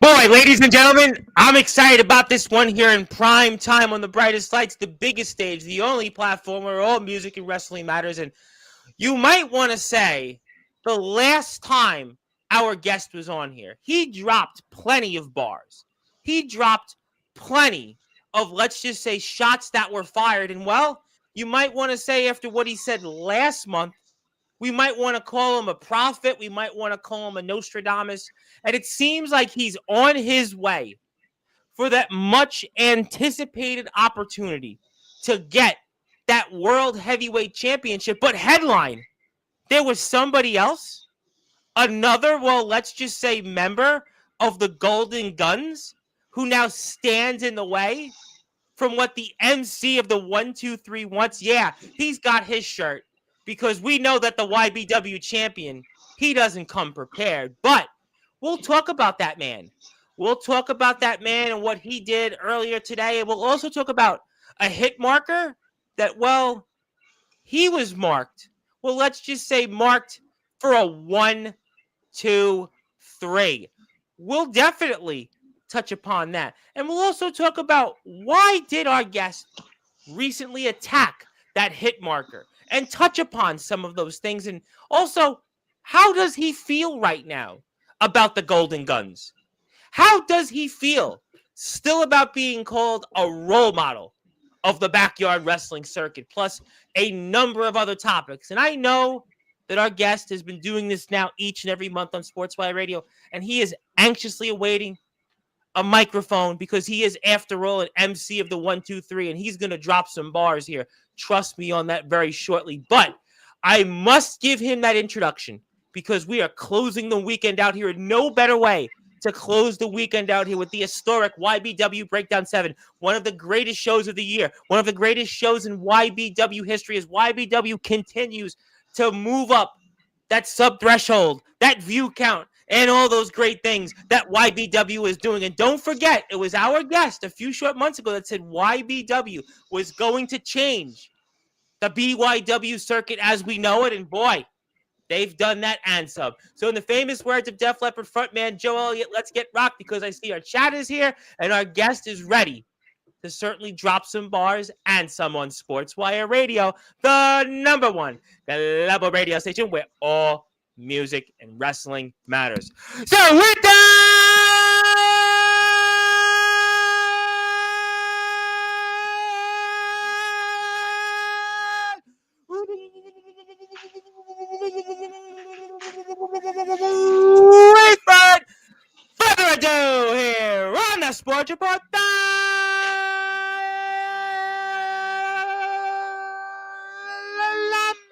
Boy, ladies and gentlemen, I'm excited about this one here in prime time on the brightest lights, the biggest stage, the only platform where all music and wrestling matters. And you might want to say the last time our guest was on here, he dropped plenty of bars. He dropped plenty of, let's just say, shots that were fired. And well, you might want to say after what he said last month, we might want to call him a prophet. We might want to call him a Nostradamus. And it seems like he's on his way for that much anticipated opportunity to get that World Heavyweight Championship. But headline, there was somebody else, another, well, let's just say member of the Golden Guns, who now stands in the way from what the MC of the 1-2-3 wants. Yeah, he's got his shirt, because we know that the YBW champion, he doesn't come prepared. But we'll talk about that man. We'll talk about that man and what he did earlier today. And we'll also talk about a hit marker that, well, he was marked. Well, let's just say marked for a 1, 2, 3. We'll definitely touch upon that. And we'll also talk about why did our guest recently attack that hit marker, and touch upon some of those things. And also, how does he feel right now about the Golden Guns? How does he feel still about being called a role model of the backyard wrestling circuit, plus a number of other topics? And I know that our guest has been doing this now each and every month on Sportzwire Radio, and he is anxiously awaiting a microphone because he is, after all, an MC of the 1-2-3, and he's going to drop some bars here. Trust me on that very shortly. But I must give him that introduction because we are closing the weekend out here. No better way to close the weekend out here with the historic YBW Breakdown 7, one of the greatest shows of the year, one of the greatest shows in YBW history, as YBW continues to move up that sub-threshold, that view count, and all those great things that YBW is doing. And don't forget, it was our guest a few short months ago that said YBW was going to change the BYW circuit as we know it. And boy, they've done that and some. So in the famous words of Def Leppard frontman Joe Elliott, let's get rocked, because I see our chat is here and our guest is ready to certainly drop some bars and some on Sportswire Radio, the number one global radio station where all music and wrestling matters. So with that, without further ado, here on the Sports Report,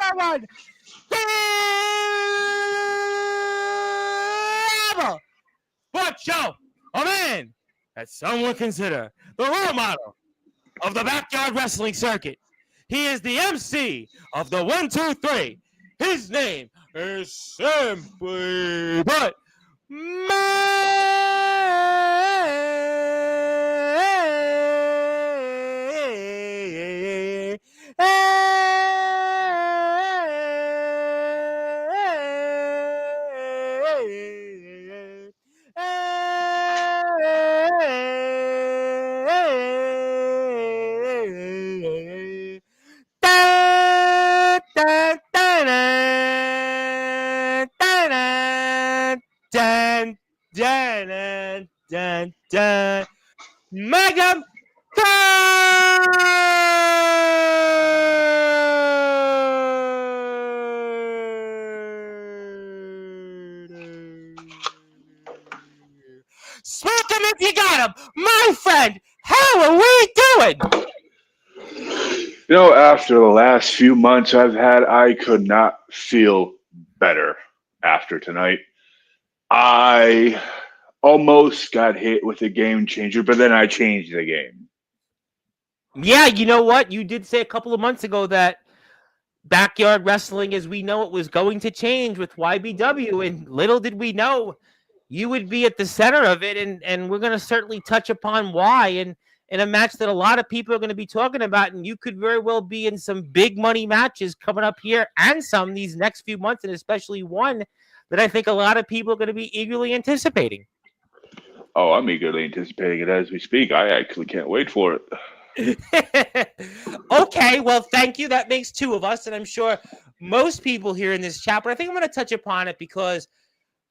number one sports show, a man that some would consider the role model of the backyard wrestling circuit. He is the MC of the 1-2-3. His name is simply but Megan Smoke him if you got him. My friend, how are we doing? You know, after the last few months I've had, I could not feel better after tonight. I almost got hit with a game changer, but then I changed the game. Yeah, you know what? You did say a couple of months ago that backyard wrestling as we know it was going to change with YBW, and little did we know you would be at the center of it, and we're going to certainly touch upon why, and in a match that a lot of people are going to be talking about, and you could very well be in some big money matches coming up here and some these next few months, and especially one that I think a lot of people are going to be eagerly anticipating. Oh, I'm eagerly anticipating it as we speak. I actually can't wait for it. Okay, well, thank you. That makes two of us, and I'm sure most people here in this chat. But I think I'm going to touch upon it because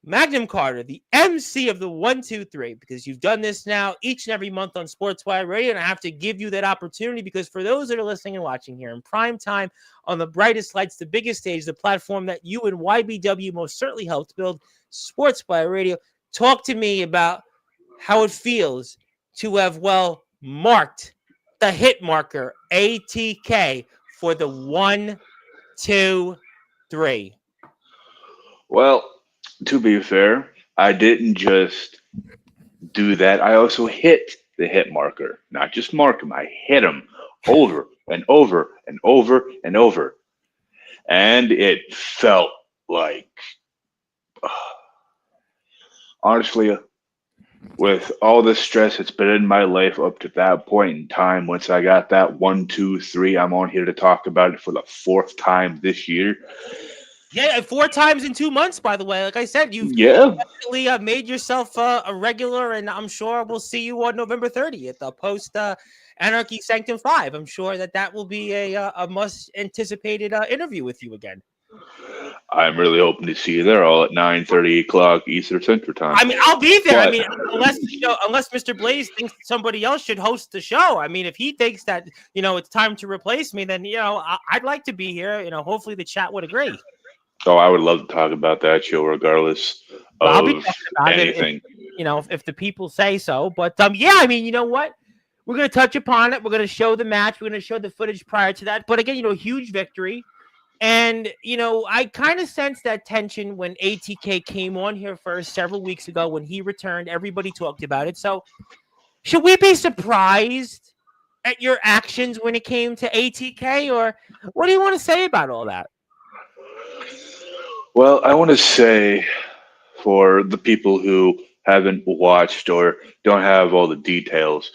Magnum Carter, the MC of the 123, because you've done this now each and every month on Sportswire Radio, and I have to give you that opportunity because for those that are listening and watching here in prime time on the brightest lights, the biggest stage, the platform that you and YBW most certainly helped build, Sportswire Radio, talk to me about how it feels to have, well, marked the hit marker ATK for the 123. Well, to be fair, I didn't just do that. I also hit the hit marker. Not just mark him, I hit him over and over and over and over. And it felt like, honestly, with all the stress that's been in my life up to that point in time, once I got that 1, 2, 3, I'm on here to talk about it for the fourth time this year. Yeah, 4 times in 2 months, by the way. Like I said, you've Yeah, definitely made yourself a regular, and I'm sure we'll see you on November 30th, post Anarchy Sanctum 5. I'm sure that will be a much anticipated interview with you again. I'm really hoping to see you there all at 9:30 o'clock Eastern Central Time. I mean, I'll be there. I But mean, unless Mr. Blaze thinks somebody else should host the show. I mean, if he thinks that it's time to replace me, then I'd like to be here. Hopefully the chat would agree. oh, I would love to talk about that show regardless Well, I'll be of talking about anything. it if the people say so. But yeah, I mean, you know what? We're going to touch upon it. We're going to show the match. We're going to show the footage prior to that. But again, huge victory. And, I kind of sensed that tension when ATK came on here first several weeks ago when he returned. Everybody talked about it. So should we be surprised at your actions when it came to ATK? Or what do you want to say about all that? Well, I want to say for the people who haven't watched or don't have all the details,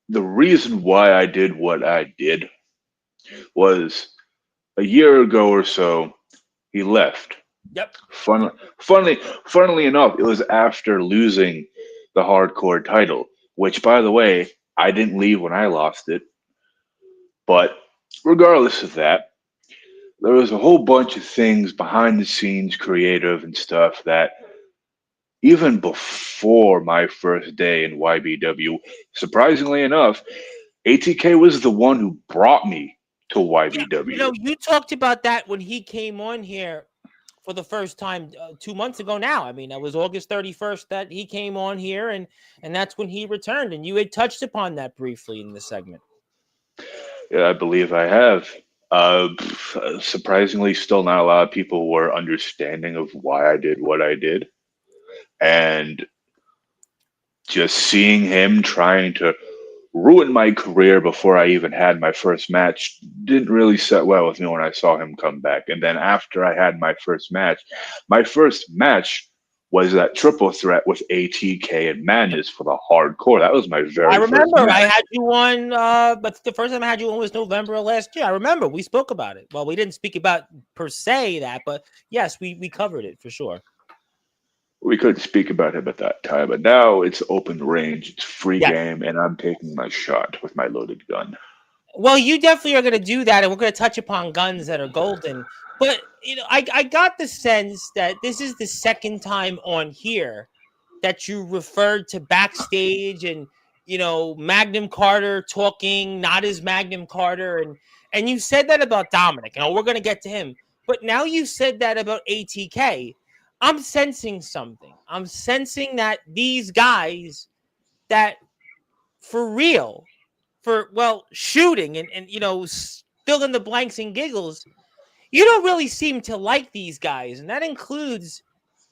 the reason why I did what I did was a year ago or so, he left. Yep. Funnily enough, it was after losing the hardcore title, which, by the way, I didn't leave when I lost it. But regardless of that, there was a whole bunch of things behind the scenes, creative and stuff that even before my first day in YBW, surprisingly enough, ATK was the one who brought me to YBW. Yeah, you talked about that when he came on here for the first time 2 months ago now. I mean, that was August 31st that he came on here, and that's when he returned. And you had touched upon that briefly in the segment. Yeah, I believe I have. Surprisingly, still not a lot of people were understanding of why I did what I did. And just seeing him trying to ruin my career before I even had my first match didn't really set well with me when I saw him come back. And then after I had my first match was that triple threat with ATK and Madness for the hardcore. That was my very I remember first match. I had you on, but the first time I had you on was November of last year. I remember we spoke about it. Well, we didn't speak about per se that, but yes, we covered it for sure. We couldn't speak about him at that time, but now it's open range, it's free game, and I'm taking my shot with my loaded gun. Well, you definitely are going to do that, and we're going to touch upon guns that are golden. But, I got the sense that this is the second time on here that you referred to backstage and, Magnum Carter talking, not as Magnum Carter. And you said that about Dominic. We're going to get to him. But now you said that about ATK. I'm sensing something. I'm sensing that these guys that for real, shooting and fill in the blanks and giggles, you don't really seem to like these guys. And that includes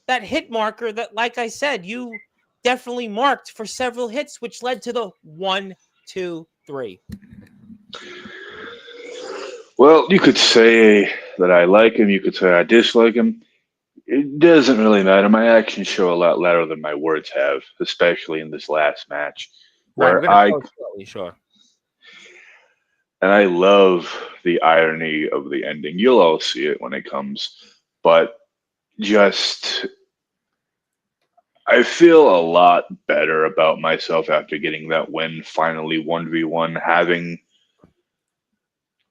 that hit marker that, like I said, you definitely marked for several hits, which led to the 1, 2, 3. Well, you could say that I like him. You could say I dislike him. It doesn't really matter. My actions show a lot louder than my words have, especially in this last match, where sure. And I love the irony of the ending. You'll all see it when it comes, but just I feel a lot better about myself after getting that win, finally 1v1, having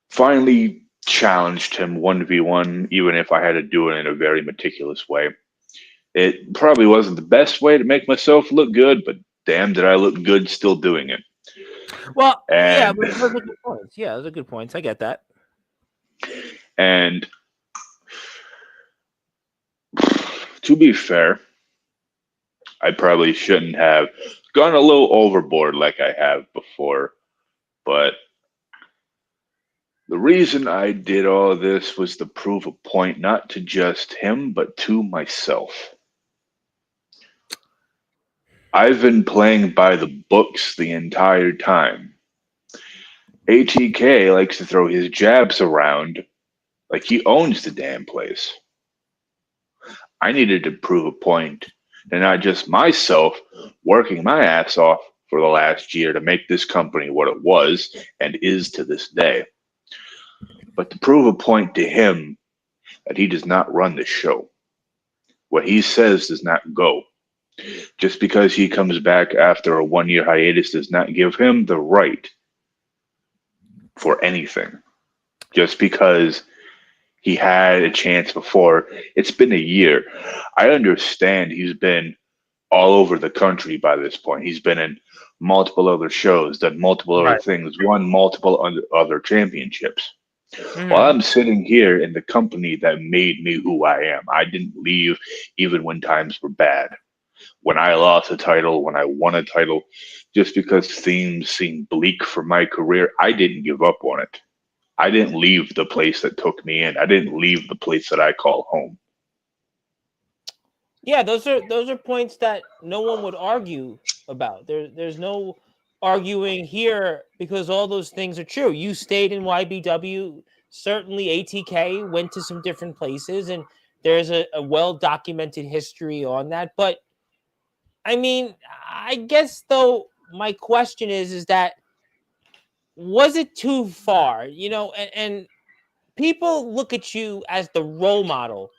finally challenged him 1v1, even if I had to do it in a very meticulous way. It probably wasn't the best way to make myself look good, but damn, did I look good still doing it. Well, yeah, And but those are good points. Yeah, those are good points. I get that. and to be fair, I probably shouldn't have gone a little overboard like I have before, but the reason I did all of this was to prove a point not to just him, but to myself. I've been playing by the books the entire time. ATK likes to throw his jabs around like he owns the damn place. I needed to prove a point, and not just myself working my ass off for the last year to make this company what it was and is to this day, but to prove a point to him that he does not run the show. What he says does not go. Just because he comes back after a 1 year hiatus does not give him the right for anything. Just because he had a chance before, it's been a year. I understand he's been all over the country by this point. He's been in multiple other shows, done multiple other Right. things, won multiple other championships. While Mhm. I'm sitting here in the company that made me who I am, I didn't leave even when times were bad. When I lost a title, when I won a title, just because things seemed bleak for my career, I didn't give up on it. I didn't leave the place that took me in. I didn't leave the place that I call home. Yeah, those are points that no one would argue about. There's no arguing here because all those things are true. You stayed in YBW. Certainly, ATK went to some different places, and there's a well documented history on that. But I mean, I guess though my question is that was it too far? And people look at you as the role model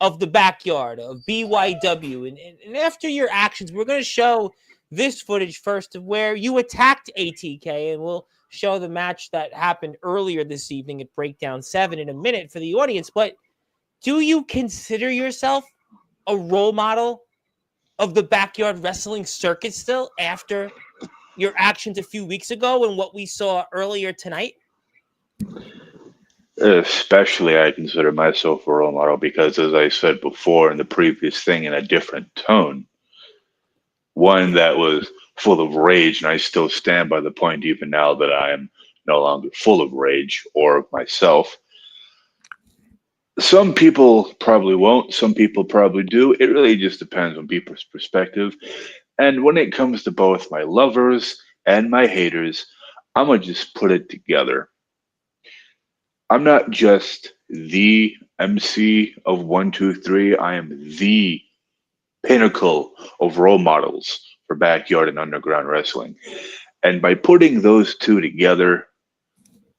of the backyard of BYW. And after your actions, we're going to show this footage first of where you attacked ATK, and we'll show the match that happened earlier this evening at Breakdown 7 in a minute for the audience. But do you consider yourself a role model of the backyard wrestling circuit still after your actions a few weeks ago and what we saw earlier tonight? Especially, I consider myself a role model because, as I said before in the previous thing in a different tone, one that was full of rage, and I still stand by the point even now that I am no longer full of rage or of myself. Some people probably won't, some people probably do. It really just depends on people's perspective. And when it comes to both my lovers and my haters, I'm going to just put it together. I'm not just the MC of 123, I am the pinnacle of role models for backyard and underground wrestling. And by putting those two together,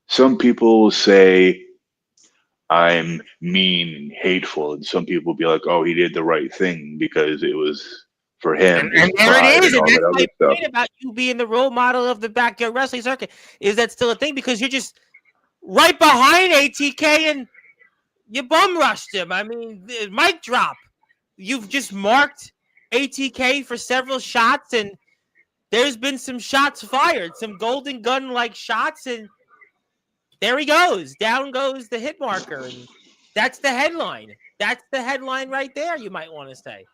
some people will say I'm mean and hateful, and some people will be like, "Oh, he did the right thing because it was for him, his And there it pride, is, and and all that's that my other stuff." point about you being the role model of the backyard wrestling circuit. Is that still a thing? Because you're just right behind ATK and you bum rushed him. I mean, the mic drop. You've just marked ATK for several shots, and there's been some shots fired, some golden gun like shots, and there he goes. Down goes the hit marker, and that's the headline. That's the headline right there. You might want to say.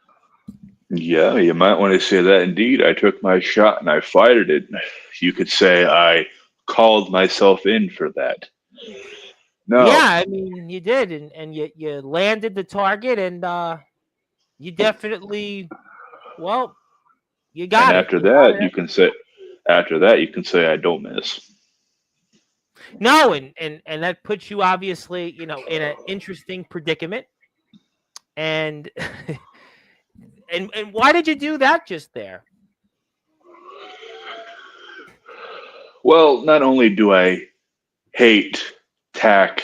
Yeah, you might want to say that indeed. I took my shot and I fired it. You could say I called myself in for that. Yeah, No. I mean you did, and you landed the target, and you definitely, well, you And got it. after You got that, it. you can say I don't miss. No, and that puts you obviously, in an interesting predicament. And and why did you do that just there? Well, not only do I hate tack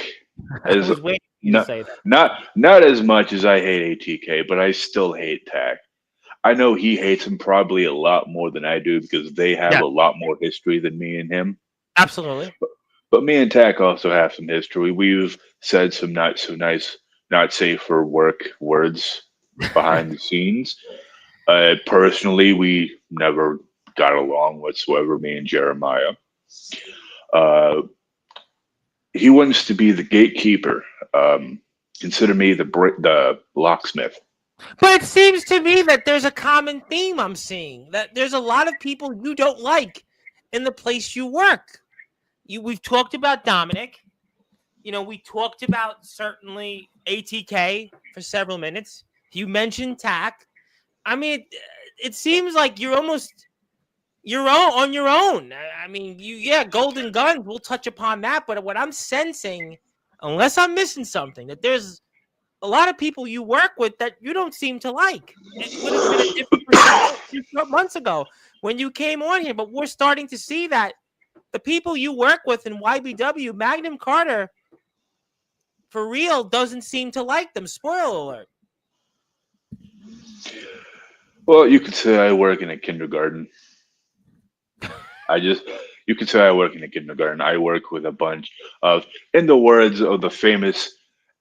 I as was waiting for you to not say that. not as much as I hate ATK, but I still hate tack. I know he hates him probably a lot more than I do because they have Yeah, a lot more history than me and him. absolutely. But me and Tack also have some history. We've said some not so nice, not safe for work words behind the scenes. Personally, we never got along whatsoever, me and Jeremiah. Uh, he wants to be the gatekeeper. Consider me the locksmith. But it seems to me that there's a common theme I'm seeing. That there's a lot of people you don't like in the place you work. We've talked about Dominic. We talked about certainly ATK for several minutes. You mentioned Tack. I mean, it seems like you're almost on your own. I mean, Golden Guns. We'll touch upon that. But what I'm sensing, unless I'm missing something, that there's a lot of people you work with that you don't seem to like. It would have been a different perception a few short months ago when you came on here, but we're starting to see that the people you work with in YBW, Magnum Carter, for real, doesn't seem to like them. Spoiler alert. Well, you could say I work in a kindergarten. You could say I work in a kindergarten. I work with a bunch of, in the words of the famous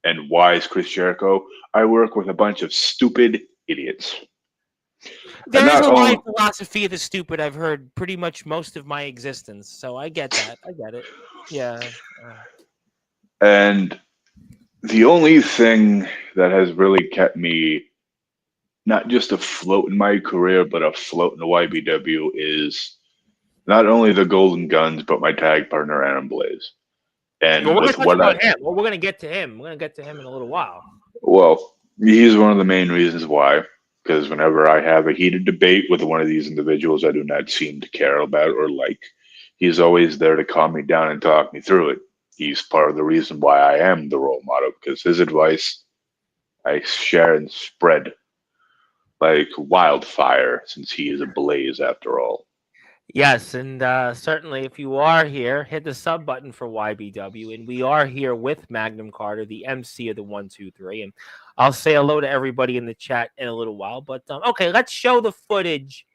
and wise Chris Jericho, I work with a bunch of stupid idiots. And There is not a life only, philosophy of the stupid I've heard pretty much most of my existence, so I get that. I get it. Yeah. and the only thing that has really kept me not just afloat in my career, but afloat in the YBW is not only the Golden Guns, but my tag partner, Adam Blaze. Well, And we're going with to touch what I, upon him. Well, we're going to get to him. We're going to get to him in a little while. well, he's one of the main reasons why. Because whenever I have a heated debate with one of these individuals I do not seem to care about or like, he's always there to calm me down and talk me through it. He's part of the reason why I am the role model, because his advice I share and spread like wildfire since he is a blaze after all. Yes, and certainly if you are here, hit the sub button for YBW. And we are here with Magnum Carter, the MC of the 123. And I'll say hello to everybody in the chat in a little while. But okay, let's show the footage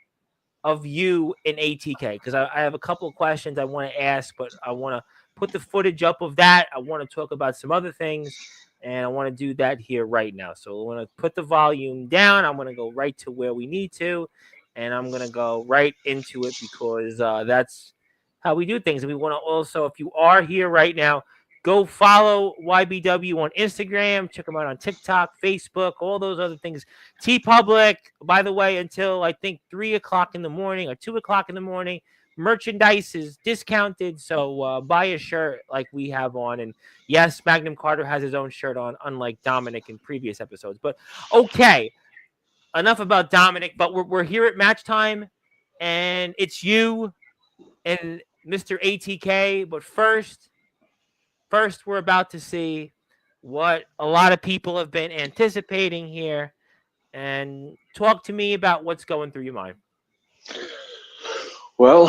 of you in ATK because I have a couple of questions I want to ask, but I want to put the footage up of that. I want to talk about some other things, and I want to do that here right now. So I want to put the volume down. I'm going to go right to where we need to, and I'm going to go right into it because that's how we do things. And we want to also, if you are here right now, go follow YBW on Instagram. Check them out on TikTok, Facebook, all those other things. T Public, by the way, until I think 3 o'clock in the morning or 2 o'clock in the morning, merchandise is discounted. So buy a shirt like we have on. And yes, Magnum Carter has his own shirt on, unlike Dominic in previous episodes. But okay, enough about Dominic. But we're here at match time, and it's you and Mr. ATK. But first, we're about to see what a lot of people have been anticipating here. And talk to me about what's going through your mind. Well,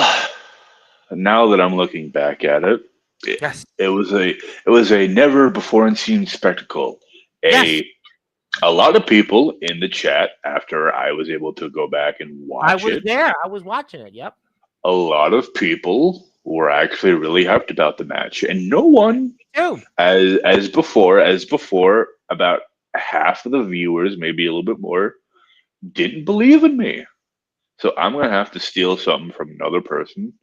now that I'm looking back at it, Yes. it was a never before seen spectacle. Yes. A lot of people in the chat after I was able to go back and I watch was it. there. I was watching it. Yep. A lot of people were actually really hyped about the match, and no one, Dude. as before, about half of the viewers, maybe a little bit more, didn't believe in me. So I'm gonna have to steal something from another person,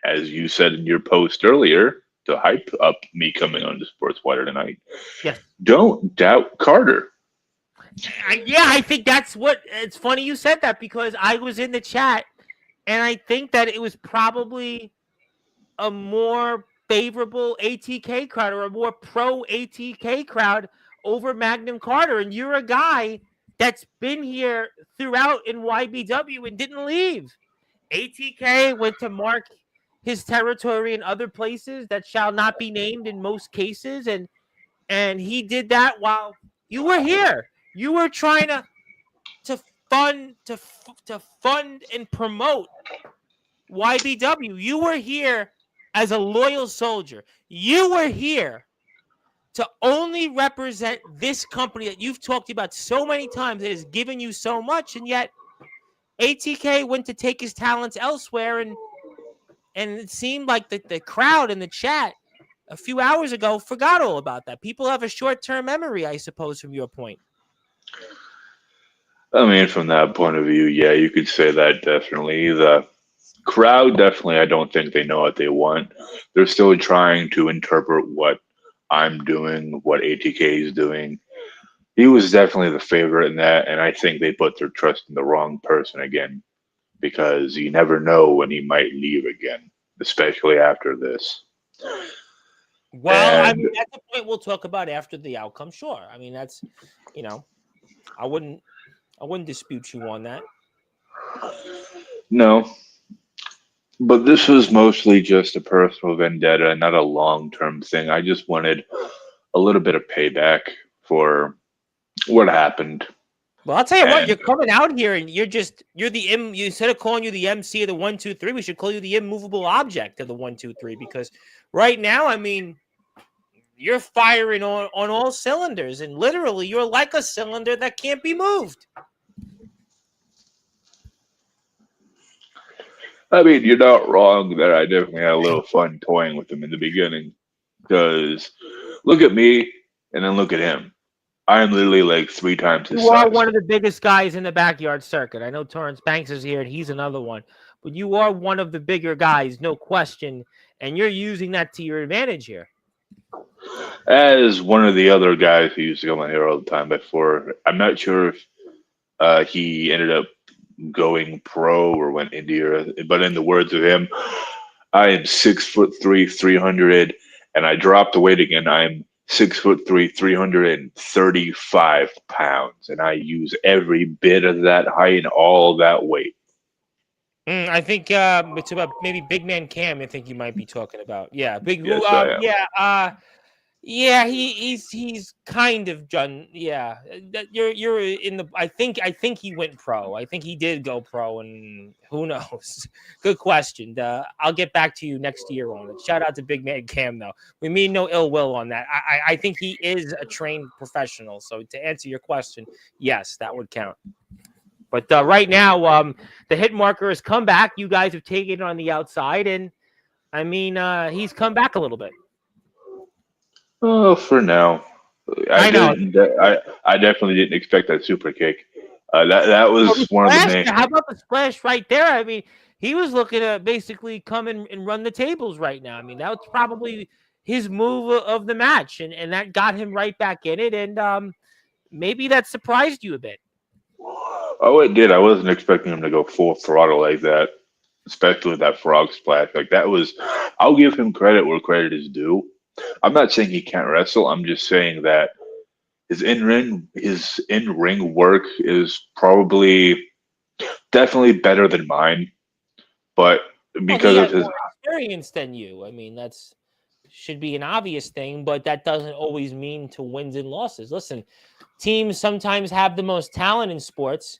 as you said in your post earlier, to hype up me coming on to Sportswire tonight. Yes. Don't doubt Carter. I think that's what. It's funny you said that because I was in the chat, and I think that it was probably a more favorable ATK crowd or a more pro ATK crowd over Magnum Carter. And you're a guy that's been here throughout in YBW and didn't leave. ATK went to mark his territory in other places that shall not be named in most cases, and he did that while you were here. You were trying to fund and promote YBW. You were here as a loyal soldier. You were here to only represent this company that you've talked about so many times that has given you so much, and yet ATK went to take his talents elsewhere, and it seemed like the crowd in the chat a few hours ago forgot all about that. People have a short-term memory, I suppose, from your point. I mean, from that point of view, yeah, you could say that definitely. The crowd, definitely, I don't think they know what they want. They're still trying to interpret what I'm doing, what ATK is doing. He was definitely the favorite in that, and I think they put their trust in the wrong person again because you never know when he might leave again, especially after this. Well, I And mean, that's a point we'll talk about after the outcome. Sure. I mean, that's, I wouldn't dispute you on that. no, but this was mostly just a personal vendetta, not a long term thing. I just wanted a little bit of payback for what happened. Well, I'll tell you what, And you're coming out here and you're instead of calling you the MC of the 1, 2, 3, we should call you the immovable object of the 1, 2, 3, because right now, I mean, you're firing on all cylinders, and literally you're like a cylinder that can't be moved. I mean, you're not wrong that I definitely had a little fun toying with him in the beginning. Because look at me and then look at him. I'm literally like 3 times his You are size. one of the biggest guys in the backyard circuit. I know Torrance Banks is here, and he's another one. But you are one of the bigger guys, no question, and you're using that to your advantage here. As one of the other guys who used to come on here all the time before, I'm not sure if he ended up going pro or went India, but in the words of him, I am 6'3", 300, and I dropped the weight again. I'm 6'3", 335 pounds, and I use every bit of that height and all that weight. I think it's about maybe Big Man Cam. I think you might be talking about. Yeah, big. Yes, I am. Yeah. He's kind of done. Yeah, you're in the. I think he went pro. I think he did go pro, and who knows? Good question. I'll get back to you next year on it. Shout out to Big Man Cam though. We mean no ill will on that. I think he is a trained professional. So to answer your question, yes, that would count. But right now, the hit marker has come back. You guys have taken it on the outside, and I mean, he's come back a little bit. Oh, for now, I know. I definitely didn't expect that super kick. That was one of the main. How about the splash right there? I mean, he was looking to basically come in and run the tables right now. I mean, that was probably his move of the match, and that got him right back in it. And maybe that surprised you a bit. Oh, it did. I wasn't expecting him to go full throttle like that, especially with that frog splash. Like that was, I'll give him credit where credit is due. I'm not saying he can't wrestle. I'm just saying that his in ring work is probably definitely better than mine. But because He of has his, more experience than you. I mean, that's should be an obvious thing, but that doesn't always mean to wins and losses. Listen, teams sometimes have the most talent in sports.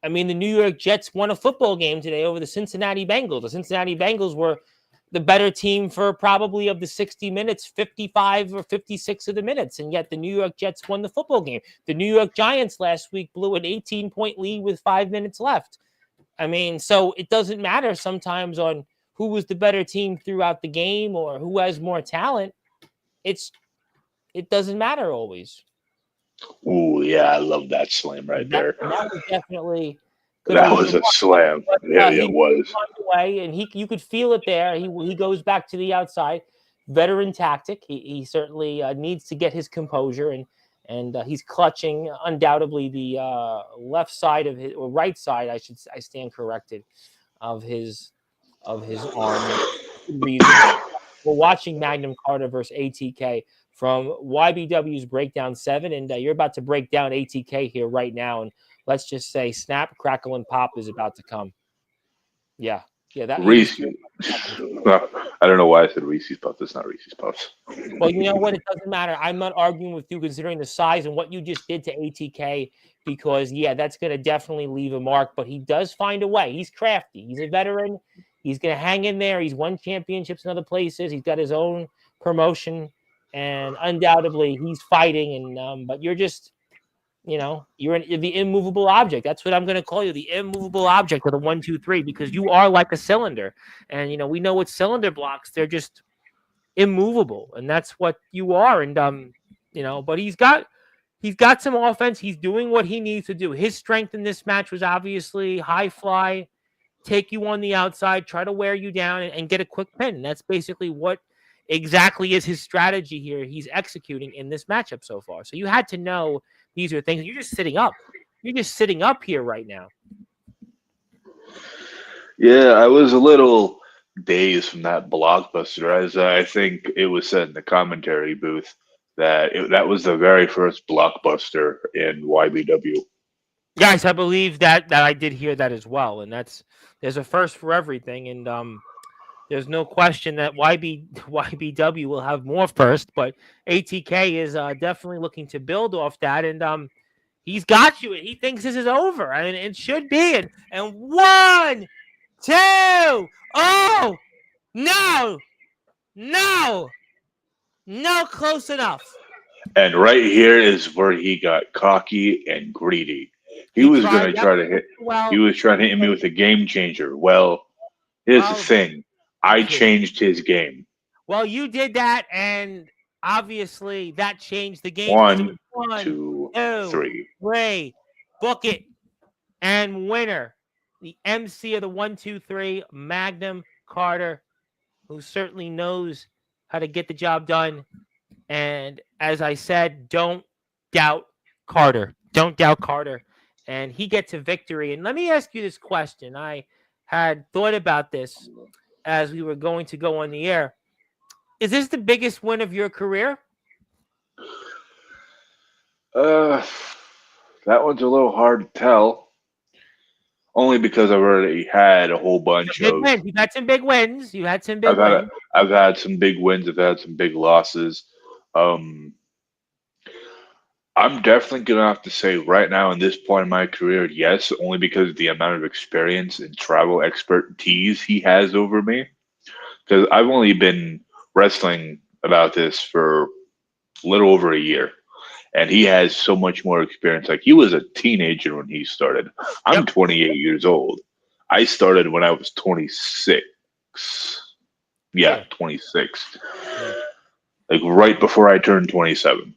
I mean, the New York Jets won a football game today over the Cincinnati Bengals. The Cincinnati Bengals were the better team for probably of the 60 minutes, 55 or 56 of the minutes. And yet the New York Jets won the football game. The New York Giants last week blew an 18-point lead with 5 minutes left. I mean, so it doesn't matter sometimes on who was the better team throughout the game or who has more talent. It doesn't matter always. ooh, yeah, I love that slam right there. That was definitely good. That was a slam. Yeah, it was. Away, and you could feel it there. He goes back to the outside. Veteran tactic. He certainly needs to get his composure, and he's clutching undoubtedly the left side of his or right side. I stand corrected of his arm. We're watching Magnum Carter versus ATK from YBW's Breakdown 7, and you're about to break down ATK here right now, and let's just say snap, crackle, and pop is about to come. Yeah. That Reese. I don't know why I said Reese's Puffs. It's not Reese's Puffs. Well, you know what? It doesn't matter. I'm not arguing with you considering the size and what you just did to ATK because, yeah, that's going to definitely leave a mark, but he does find a way. He's crafty. He's a veteran. He's going to hang in there. He's won championships in other places. He's got his own promotion, and undoubtedly he's fighting. And but you're just you're the immovable object. That's what I'm going to call you, the immovable object of the 1-2-3, because you are like a cylinder. And we know what cylinder blocks, they're just immovable, and that's what you are. And but he's got some offense. He's doing what he needs to do. His strength in this match was obviously high fly, take you on the outside, try to wear you down, and get a quick pin. And that's basically what exactly is his strategy here. He's executing in this matchup so far. So you had to know these are things. You're just sitting up. You're just sitting up here right now. Yeah, I was a little dazed from that blockbuster, as I think it was said in the commentary booth that that was the very first blockbuster in YBW. Guys, I believe that I did hear that as well, and there's a first for everything, and there's no question that YBW will have more first, but ATK is definitely looking to build off that, and he's got you. He thinks this is over, and it should be. And 1, 2, oh no, close enough. And right here is where he got cocky and greedy. He was going to try to hit. He was trying to hit me with a game changer. Well, here's the thing. I changed his game. Well, you did that, and obviously that changed the game. 1, 2, 3. Book it. And winner, the MC of the 1-2-3, Magnum Carter, who certainly knows how to get the job done. And as I said, don't doubt Carter. Don't doubt Carter. And he gets a victory. And let me ask you this question. I had thought about this as we were going to go on the air. Is this the biggest win of your career? That one's a little hard to tell. Only because I've already had a whole bunch of wins. You've had some big wins. I've had some big wins. I've had some big losses. I'm definitely going to have to say right now in this point in my career, yes, only because of the amount of experience and travel expertise he has over me. Because I've only been wrestling about this for a little over a year. And he has so much more experience. Like, he was a teenager when he started. I'm 28 years old. I started when I was 26. Yeah, 26. Yeah. Like, right before I turned 27.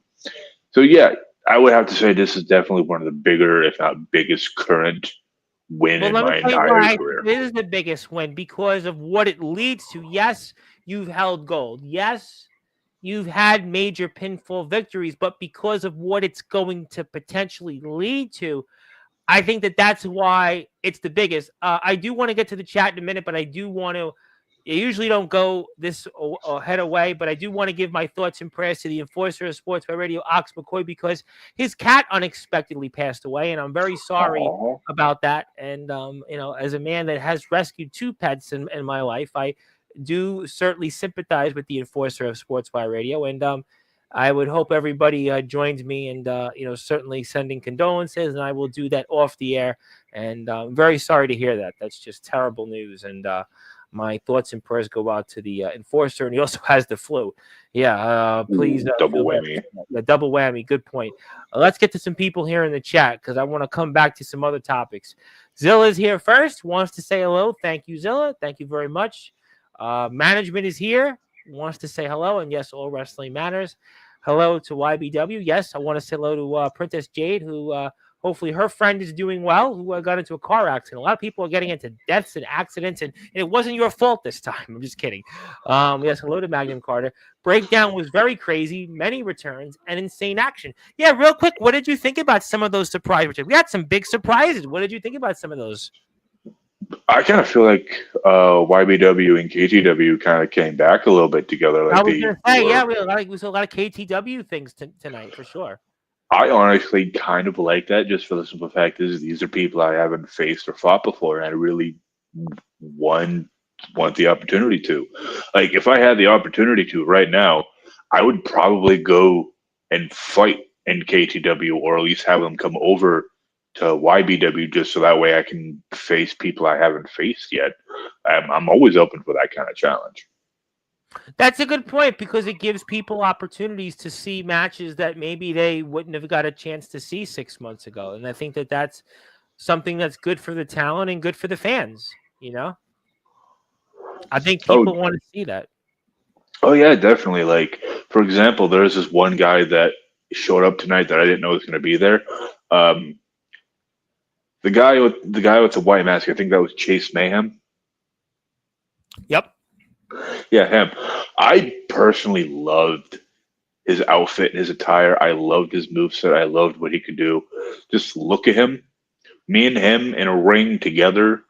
So, yeah, I would have to say this is definitely one of the bigger, if not biggest, current win in my entire career. This is the biggest win because of what it leads to. Yes, you've held gold. Yes, you've had major pinfall victories, but because of what it's going to potentially lead to, I think that's why it's the biggest. I do want to get to the chat in a minute, but I do want to. I usually don't go this head away, but I do want to give my thoughts and prayers to the enforcer of Sportswire Radio, Ox McCoy, because his cat unexpectedly passed away, and I'm very sorry about that. And as a man that has rescued 2 pets in my life, I do certainly sympathize with the enforcer of Sportswire Radio, and I would hope everybody joins me and certainly sending condolences, and I will do that off the air. And I'm very sorry to hear that. That's just terrible news, and my thoughts and prayers go out to the enforcer, and he also has the flu. Yeah, please. Double whammy. Yeah, double whammy. Good point. Let's get to some people here in the chat because I want to come back to some other topics. Zilla's here first, wants to say hello. Thank you, Zilla. Thank you very much. Management is here, wants to say hello, and yes, all wrestling matters. Hello to YBW. Yes, I want to say hello to Princess Jade, who hopefully her friend is doing well, who got into a car accident. A lot of people are getting into deaths and accidents, and it wasn't your fault this time. I'm just kidding. Yes, hello to Magnum Carter. Breakdown was very crazy, many returns, and insane action. Yeah, real quick, what did you think about some of those surprise returns? We had some big surprises. What did you think about some of those? I kind of feel like YBW and KTW kind of came back a little bit together. Like I was going to say, yeah, we saw a lot of KTW things tonight for sure. I honestly kind of like that, just for the simple fact is these are people I haven't faced or fought before, and I really want the opportunity to. Like, if I had the opportunity to right now, I would probably go and fight in KTW, or at least have them come over to YBW, just so that way I can face people I haven't faced yet. I'm always open for that kind of challenge. That's a good point because it gives people opportunities to see matches that maybe they wouldn't have got a chance to see 6 months ago. And I think that that's something that's good for the talent and good for the fans. I think Oh, people want to see that. oh yeah, definitely. Like for example, there's this one guy that showed up tonight that I didn't know was going to be there. Um, the guy with the white mask. I think that was Chase Mayhem. Yep. Yeah, him. I personally loved his outfit and his attire. I loved his moveset. I loved what he could do. Just look at him. Me and him in a ring together.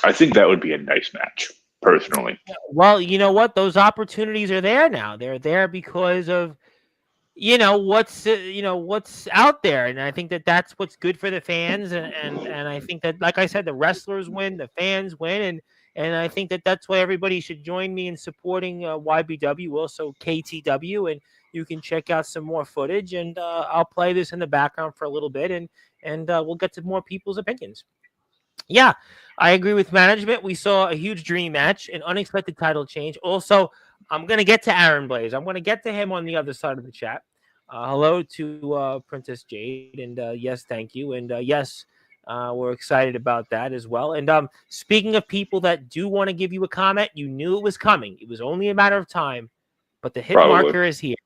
I think that would be a nice match, personally. Well, you know what? Those opportunities are there now. They're there because of what's out there, and I think that that's what's good for the fans, and I think that, like I said, the wrestlers win, the fans win, and I think that that's why everybody should join me in supporting YBW, also KTW, and you can check out some more footage, and I'll play this in the background for a little bit, and we'll get to more people's opinions. Yeah, I agree with management. We saw a huge dream match, an unexpected title change. Also, I'm going to get to Aaron Blaze. I'm going to get to him on the other side of the chat. Hello to Princess Jade, and yes, thank you. And yes, we're excited about that as well. And speaking of people that do want to give you a comment, you knew it was coming. It was only a matter of time, but the hit Probably. marker is here.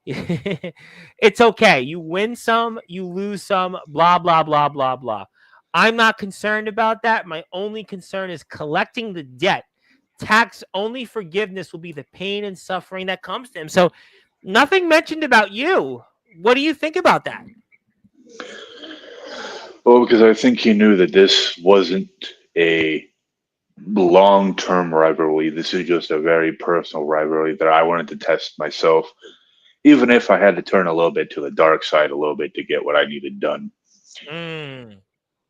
It's okay. You win some, you lose some, blah, blah, blah, blah, blah. I'm not concerned about that. My only concern is collecting the debt. Tax only forgiveness will be the pain and suffering that comes to him. So, nothing mentioned about you. What do you think about that? Well, because I think he knew that this wasn't a long-term rivalry. This is just a very personal rivalry that I wanted to test myself, even if I had to turn a little bit to the dark side a little bit to get what I needed done. Mm.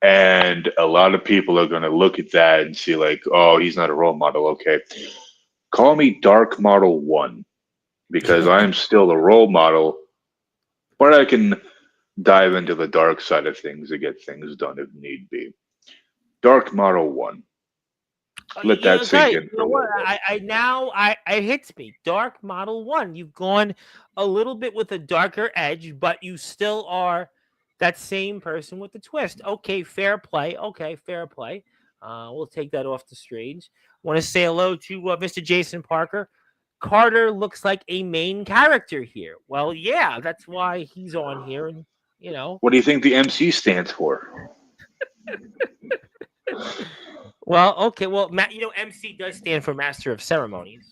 And a lot of people are going to look at that and see, like, oh, he's not a role model. Okay. Call me Dark Model 1 because I'm still a role model, but I can dive into the dark side of things to get things done if need be. Dark Model 1. Let that sink Okay. in You for know a what? little bit. I it hits me. Dark Model 1. You've gone a little bit with a darker edge, but you still are that same person with the twist. Okay, fair play. Okay, fair play. We'll take that off the stage. Want to say hello to Mr. Jason Parker. Carter looks like a main character here. Well, yeah, that's why he's on here, and you know, What do you think the MC stands for? well, okay. Well, MC does stand for Master of Ceremonies.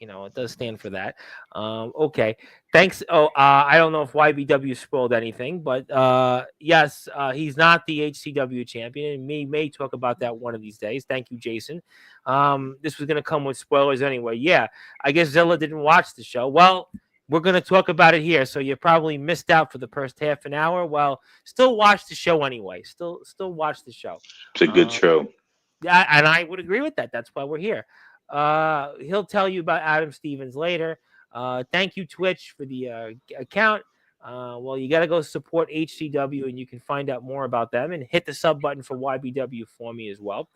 It does stand for that. Okay. Thanks. Oh, I don't know if YBW spoiled anything, but yes, he's not the HCW champion, and we may talk about that one of these days. Thank you, Jason. This was going to come with spoilers anyway. Yeah, I guess Zilla didn't watch the show. Well, we're going to talk about it here, so you probably missed out for the first half an hour. Well, still watch the show anyway. Still watch the show. It's a good show. Yeah, and I would agree with that. That's why we're here. He'll tell you about Adam Stevens later. Thank you, Twitch, for the account. Well, you got to go support HCW, and you can find out more about them. And hit the sub button for YBW for me as well.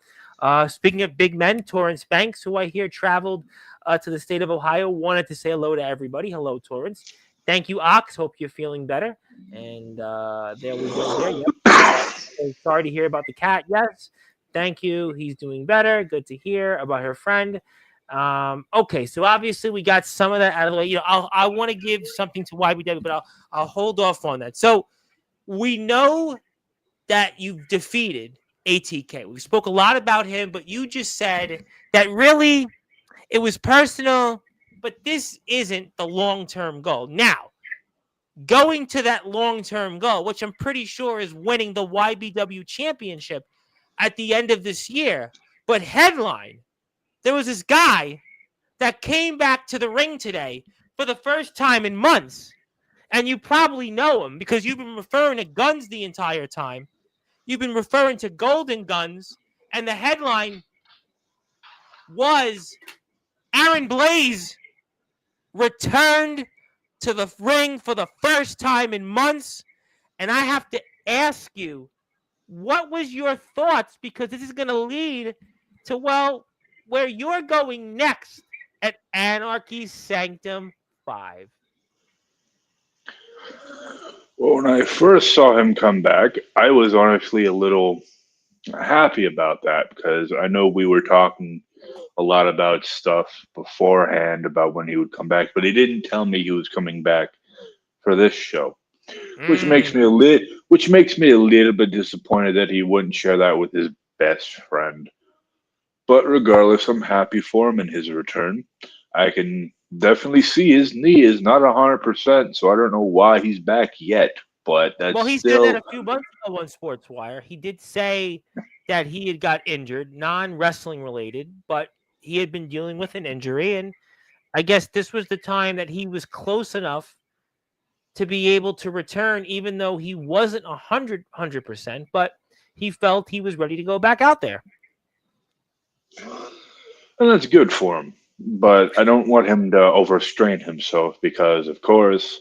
Speaking of big men, Torrance Banks, who I hear traveled to the state of Ohio, wanted to say hello to everybody. Hello, Torrance. Thank you, Ox. Hope you're feeling better. And there we go. There, yep. Sorry to hear about the cat. Yes. Thank you. He's doing better. Good to hear about her friend. Okay, so obviously we got some of that out of the way. I want to give something to YBW, but I'll hold off on that. So we know that you've defeated ATK. We spoke a lot about him, but you just said that really it was personal, but this isn't the long-term goal. Now, going to that long-term goal, which I'm pretty sure is winning the YBW championship at the end of this year. But headline, there was this guy that came back to the ring today for the first time in months. And you probably know him because you've been referring to Guns the entire time. You've been referring to Golden Guns. And the headline was Aaron Blaze returned to the ring for the first time in months. And I have to ask you, what was your thoughts? Because this is going to lead to, well, where you're going next at Anarchy Sanctum 5? Well, when I first saw him come back, I was honestly a little happy about that because I know we were talking a lot about stuff beforehand about when he would come back, but he didn't tell me he was coming back for this show, which makes Mm. me a little bit disappointed that he wouldn't share that with his best friend. But regardless, I'm happy for him in his return. I can definitely see his knee is not 100%, so I don't know why he's back yet. But that's Well, he said that still a few months ago on Sportswire. He did say that he had got injured, non-wrestling related, but he had been dealing with an injury, and I guess this was the time that he was close enough to be able to return, even though he wasn't 100%, but he felt he was ready to go back out there. and that's good for him. But I don't want him to overstrain himself because, of course,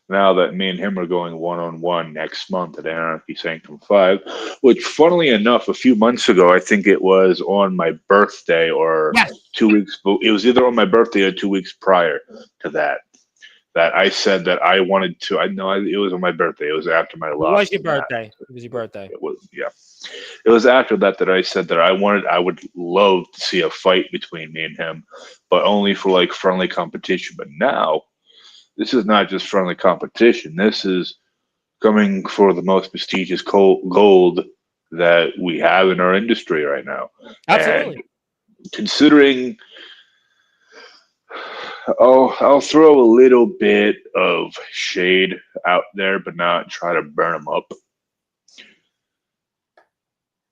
now that me and him are going one on one next month at Anarchy Sanctum 5, which, funnily enough, a few months ago, I think it was on my birthday or Yes, 2 weeks, it was either on my birthday or 2 weeks prior to that, that I said that I wanted to. I know it was on my birthday. It was after my it was loss your to Matt. birthday. It was your birthday. It was, yeah. It was after that that I said that I would love to see a fight between me and him, but only for like friendly competition. But now, this is not just friendly competition. This is coming for the most prestigious gold that we have in our industry right now. And Absolutely. considering, I'll throw a little bit of shade out there, but not try to burn them up.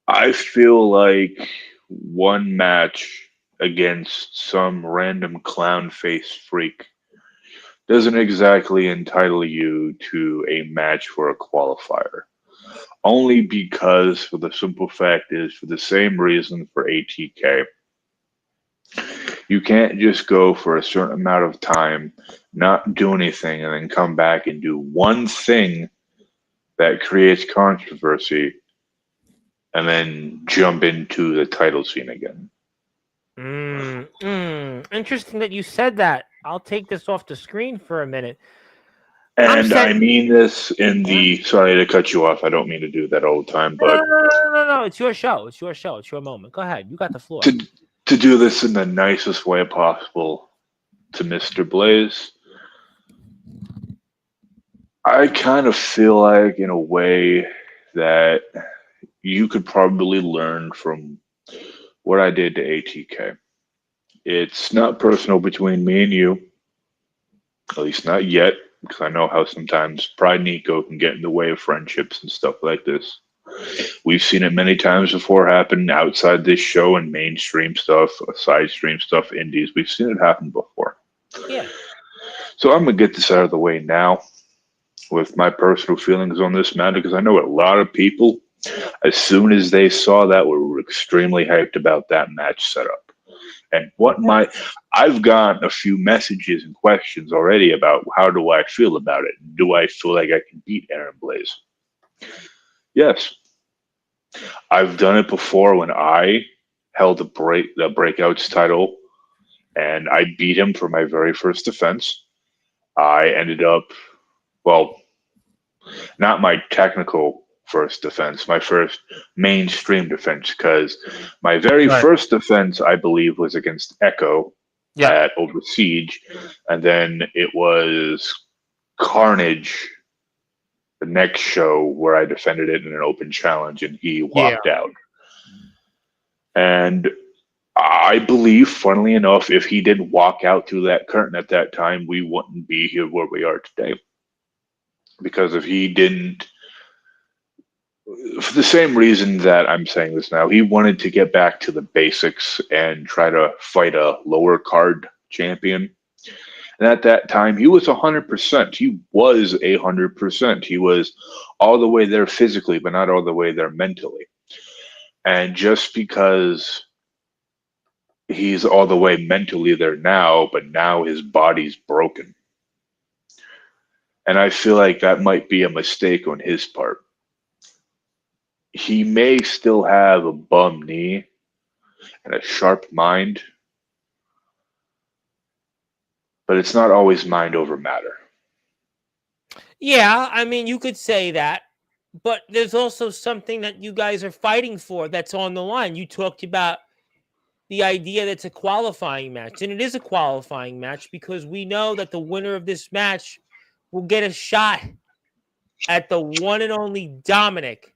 I feel like one match against some random clown face freak doesn't exactly entitle you to a match for a qualifier. Only because, for the simple fact is, for the same reason for ATK, you can't just go for a certain amount of time, not do anything, and then come back and do one thing that creates controversy, and then jump into the title scene again. Interesting that you said that. I'll take this off the screen for a minute. I'm And I set. mean this in Huh? the, sorry to cut you off, I don't mean to do that all the time, No, but no, no, no, no, no. It's your show. It's your show. It's your moment. Go ahead. You got the floor. to, to do this in the nicest way possible to Mr. Blaze, I kind of feel like, in a way, that you could probably learn from what I did to ATK. It's not personal between me and you, at least not yet, because I know how sometimes pride and ego can get in the way of friendships and stuff like this. We've seen it many times before happen outside this show and mainstream stuff, side stream stuff, indies. We've seen it happen before. Yeah. So I'm going to get this out of the way now with my personal feelings on this matter because I know a lot of people, as soon as they saw that, were extremely hyped about that match setup. And I've gotten a few messages and questions already about how do I feel about it? Do I feel like I can beat Aaron Blaze? Yes, I've done it before when I held the breakouts title, and I beat him for my very first defense. I ended up, well, not my technical first defense, my first mainstream defense, because my very Right. first defense, I believe, was against Echo Yeah. at Over Siege, and then it was Carnage the next show where I defended it in an open challenge and he Yeah. walked out. And I believe, funnily enough, if he didn't walk out through that curtain at that time, we wouldn't be here where we are today. Because if he didn't, for the same reason that I'm saying this now, he wanted to get back to the basics and try to fight a lower card champion. And at that time, he was 100%. He was 100%. He was all the way there physically, but not all the way there mentally. And just because he's all the way mentally there now, but now his body's broken. And I feel like that might be a mistake on his part. He may still have a bum knee and a sharp mind, but it's not always mind over matter. Yeah, I mean, you could say that, but there's also something that you guys are fighting for that's on the line. You talked about the idea that it's a qualifying match, and it is a qualifying match because we know that the winner of this match will get a shot at the one and only Dominic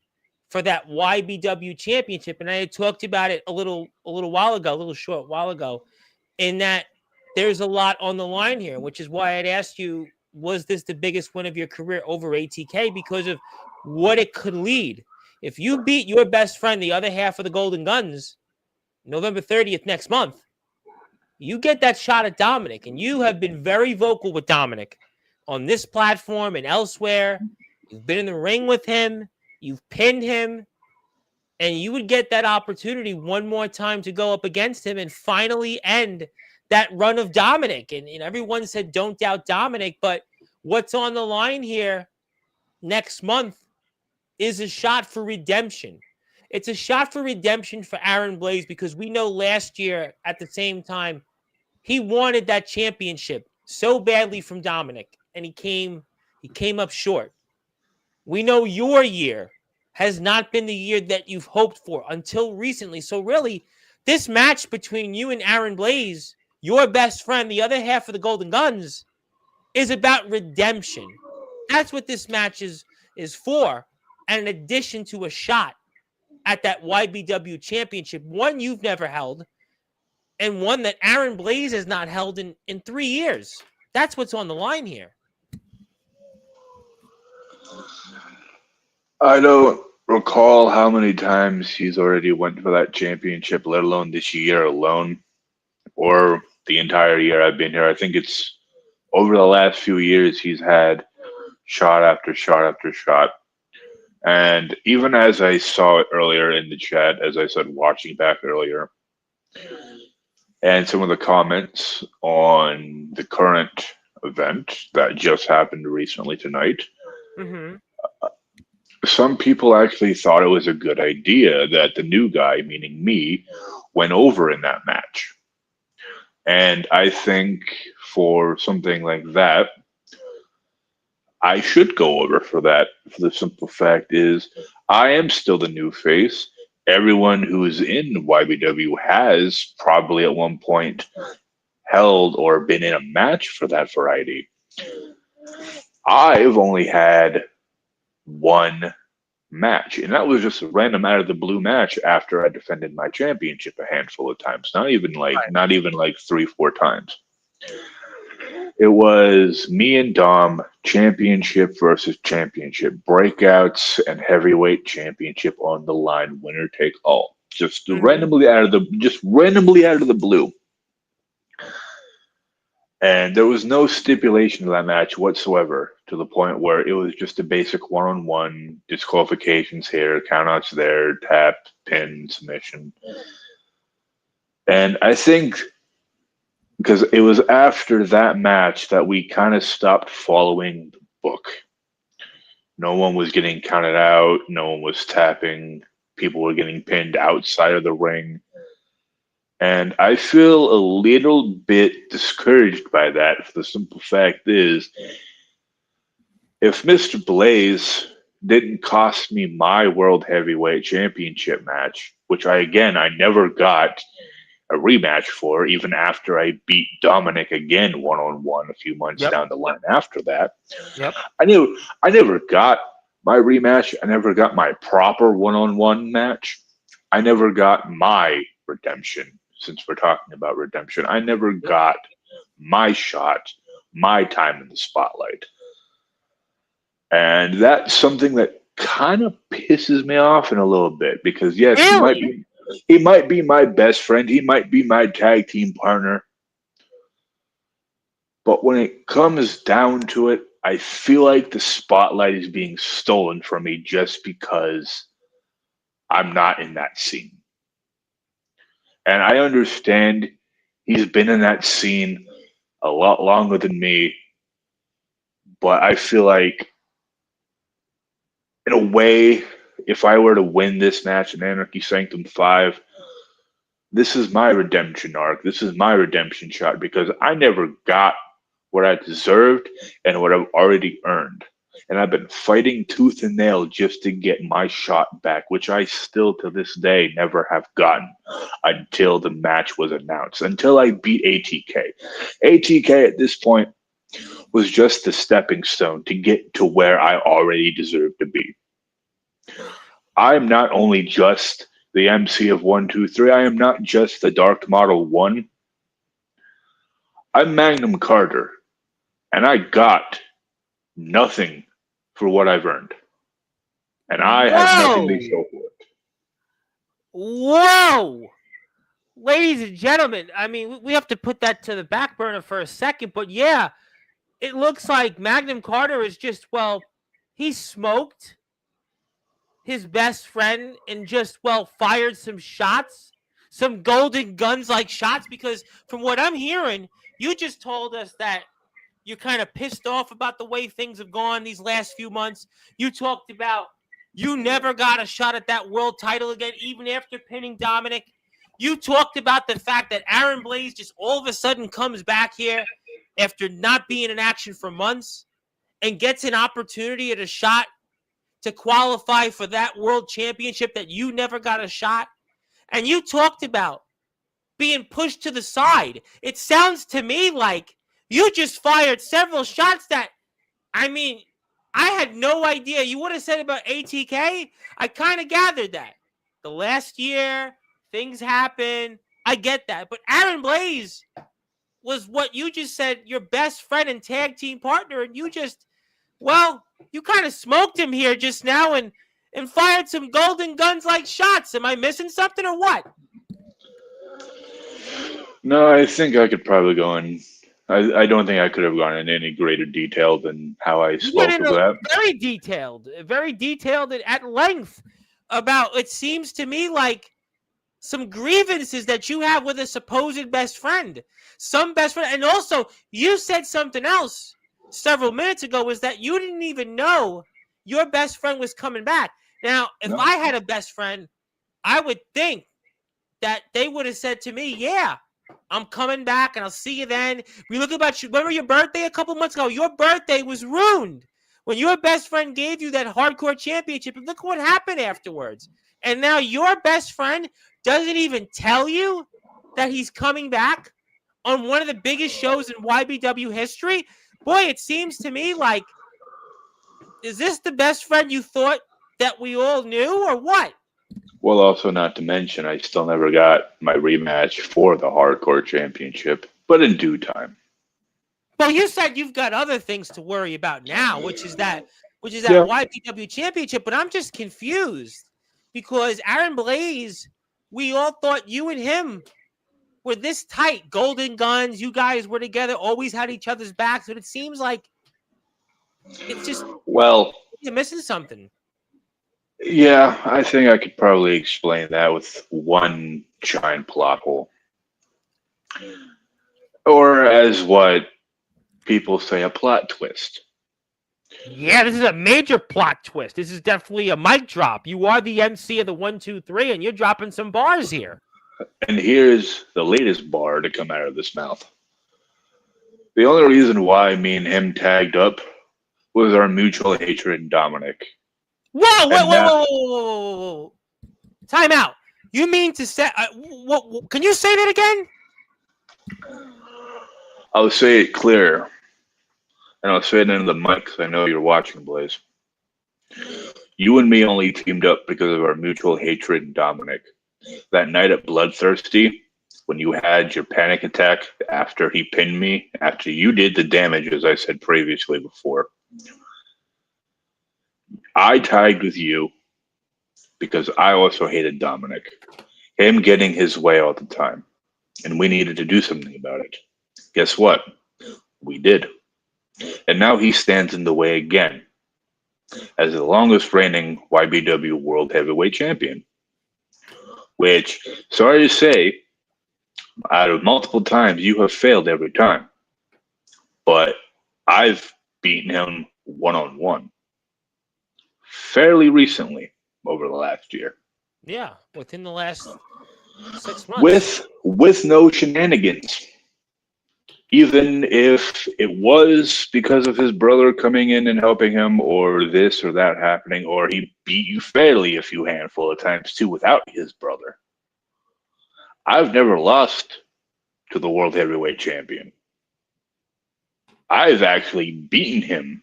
for that YBW championship. And I had talked about it a little while ago, a little short while ago, in that there's a lot on the line here, which is why I'd asked you, was this the biggest win of your career over ATK? Because of what it could lead. If you beat your best friend, the other half of the Golden Guns, November 30th next month, you get that shot at Dominic. And you have been very vocal with Dominic on this platform and elsewhere. You've been in the ring with him. You've pinned him. And you would get that opportunity one more time to go up against him and finally end that run of Dominic. And everyone said, don't doubt Dominic. But what's on the line here next month is a shot for redemption. It's a shot for redemption for Aaron Blaze because we know last year at the same time, he wanted that championship so badly from Dominic, and he came up short. We know your year has not been the year that you've hoped for until recently. So really, this match between you and Aaron Blaze, your best friend, the other half of the Golden Guns, is about redemption. That's what this match is for. And in addition to a shot at that YBW championship, one you've never held, and one that Aaron Blaze has not held in 3 years. That's what's on the line here. I don't recall how many times he's already went for that championship, let alone this year alone, or the entire year I've been here. I think it's over the last few years he's had shot after shot after shot. And even as I saw it earlier in the chat, as I said, watching back earlier, and some of the comments on the current event that just happened recently tonight, some people actually thought it was a good idea that the new guy, meaning me, went over in that match. And I think for something like that, I should go over for that. For the simple fact is, I am still the new face. Everyone who's in YBW has probably at one point held or been in a match for that variety. I've only had one match, and that was just a random out of the blue match after I defended my championship a handful of times. Not even like 3-4 times. It was me and Dom, championship versus championship, breakouts and heavyweight championship on the line, winner take all. Just randomly out of the blue. And there was no stipulation to that match whatsoever, to the point where it was just a basic one-on-one, disqualifications here, countouts there, tap, pin, submission. And I think because it was after that match that we kind of stopped following the book. No one was getting counted out. No one was tapping. People were getting pinned outside of the ring. And I feel a little bit discouraged by that, for the simple fact is, if Mr. Blaze didn't cost me my World Heavyweight Championship match, which I never got a rematch for, even after I beat Dominic again one-on-one a few months down the line after that. I never got my rematch. I never got my proper one-on-one match. I never got my redemption. Since we're talking about redemption, I never got my shot, my time in the spotlight. And that's something that kind of pisses me off in a little bit, because yes, he might be my best friend, he might be my tag team partner, but when it comes down to it, I feel like the spotlight is being stolen from me just because I'm not in that scene. And I understand he's been in that scene a lot longer than me, but I feel like, in a way, if I were to win this match in Anarchy Sanctum 5, this is my redemption arc. This is my redemption shot, because I never got what I deserved and what I've already earned. And I've been fighting tooth and nail just to get my shot back, which I still to this day never have gotten until the match was announced, until I beat ATK. ATK at this point was just the stepping stone to get to where I already deserve to be. I am not only just the MC of 123, I am not just the Dark Model 1. I'm Magnum Carter, and I got nothing for what I've earned. And I have nothing to show for it. Whoa! Ladies and gentlemen, I mean, we have to put that to the back burner for a second, but yeah, it looks like Magnum Carter is just, well, he smoked his best friend and just, well, fired some shots, some golden guns like shots, because from what I'm hearing, you just told us that you're kind of pissed off about the way things have gone these last few months. You talked about you never got a shot at that world title again, even after pinning Dominic. You talked about the fact that Aaron Blaze just all of a sudden comes back here after not being in action for months and gets an opportunity at a shot to qualify for that world championship that you never got a shot. And you talked about being pushed to the side. It sounds to me like you just fired several shots that, I mean, I had no idea. You would have said about ATK. I kind of gathered that. The last year, things happen. I get that. But Aaron Blaze was what you just said, your best friend and tag team partner. And you just, well, you kind of smoked him here just now and fired some golden guns like shots. Am I missing something or what? No, I think I could probably go in. I don't think I could have gone in any greater detail than how I spoke of that. Very detailed at length about, it seems to me like some grievances that you have with a supposed best friend. Some best friend. And also, you said something else several minutes ago, was that you didn't even know your best friend was coming back. Now, if I had a best friend, I would think that they would have said to me, yeah, I'm coming back and I'll see you then. We look about you. Remember your birthday a couple months ago? Your birthday was ruined when your best friend gave you that hardcore championship. And look what happened afterwards. And now your best friend doesn't even tell you that he's coming back on one of the biggest shows in YBW history. Boy, it seems to me like, is this the best friend you thought that we all knew or what? Well, also not to mention, I still never got my rematch for the Hardcore Championship, but in due time. Well, you said you've got other things to worry about now, which is that YBW Championship. But I'm just confused because Aaron Blaze, we all thought you and him were this tight, golden guns. You guys were together, always had each other's backs. But it seems like it's just, well, you're missing something. Yeah, I think I could probably explain that with one giant plot hole. Or as what people say, a plot twist. Yeah, this is a major plot twist. This is definitely a mic drop. You are the MC of the 1-2-3, and you're dropping some bars here. And here's the latest bar to come out of this mouth. The only reason why me and him tagged up was our mutual hatred in Dominic. Whoa. Time out. You mean to say, can you say that again? I'll say it clear. And I'll say it into the mic because I know you're watching, Blaze. You and me only teamed up because of our mutual hatred in Dominic. That night at Bloodthirsty, when you had your panic attack after he pinned me, after you did the damage, as I said previously before, I tagged with you because I also hated Dominic. Him getting his way all the time. And we needed to do something about it. Guess what? We did. And now he stands in the way again as the longest reigning YBW World Heavyweight Champion. Which, sorry to say, out of multiple times, you have failed every time. But I've beaten him one-on-one. Fairly recently, over the last year. Yeah, within the last 6 months. With no shenanigans. even if it was because of his brother coming in and helping him, or this or that happening, or he beat you fairly a few handful of times too without his brother. I've never lost to the World Heavyweight Champion. I've actually beaten him.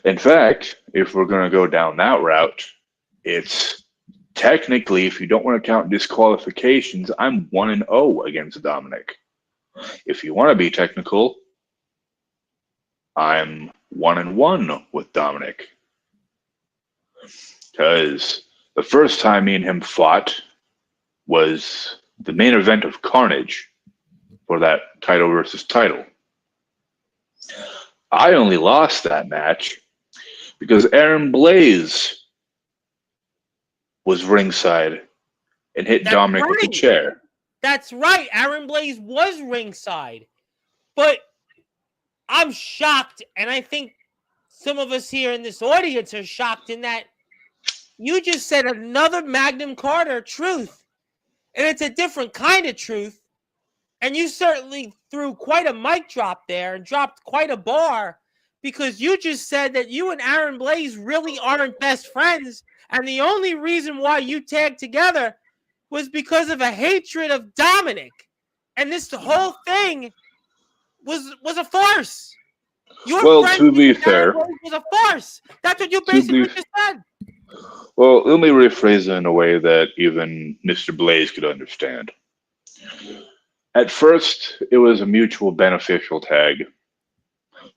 In fact, if we're going to go down that route, it's technically, if you don't want to count disqualifications, I'm 1-0 against Dominic. If you want to be technical, I'm 1-1 with Dominic. Because the first time me and him fought was the main event of Carnage for that title versus title. I only lost that match because Aaron Blaze was ringside and hit Dominic with a chair. That's right. Aaron Blaze was ringside. But I'm shocked, and I think some of us here in this audience are shocked in that you just said another Magnum Carter truth. And it's a different kind of truth. And you certainly threw quite a mic drop there and dropped quite a bar, because you just said that you and Aaron Blaze really aren't best friends. And the only reason why you tagged together was because of a hatred of Dominic. And this whole thing was a farce. Well, to be fair, was a farce. That's what you basically just said. Well, let me rephrase it in a way that even Mr. Blaze could understand. At first, it was a mutual beneficial tag,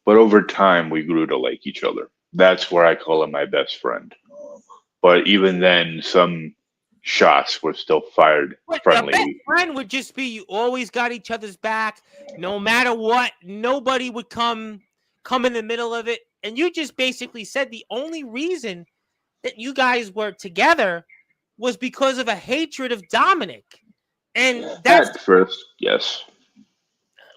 but over time, we grew to like each other. That's where I call him my best friend. But even then, some shots were still fired friendly. The best friend would just be you always got each other's back, no matter what. Nobody would come in the middle of it. And you just basically said the only reason that you guys were together was because of a hatred of Dominic. And that's at first, yes.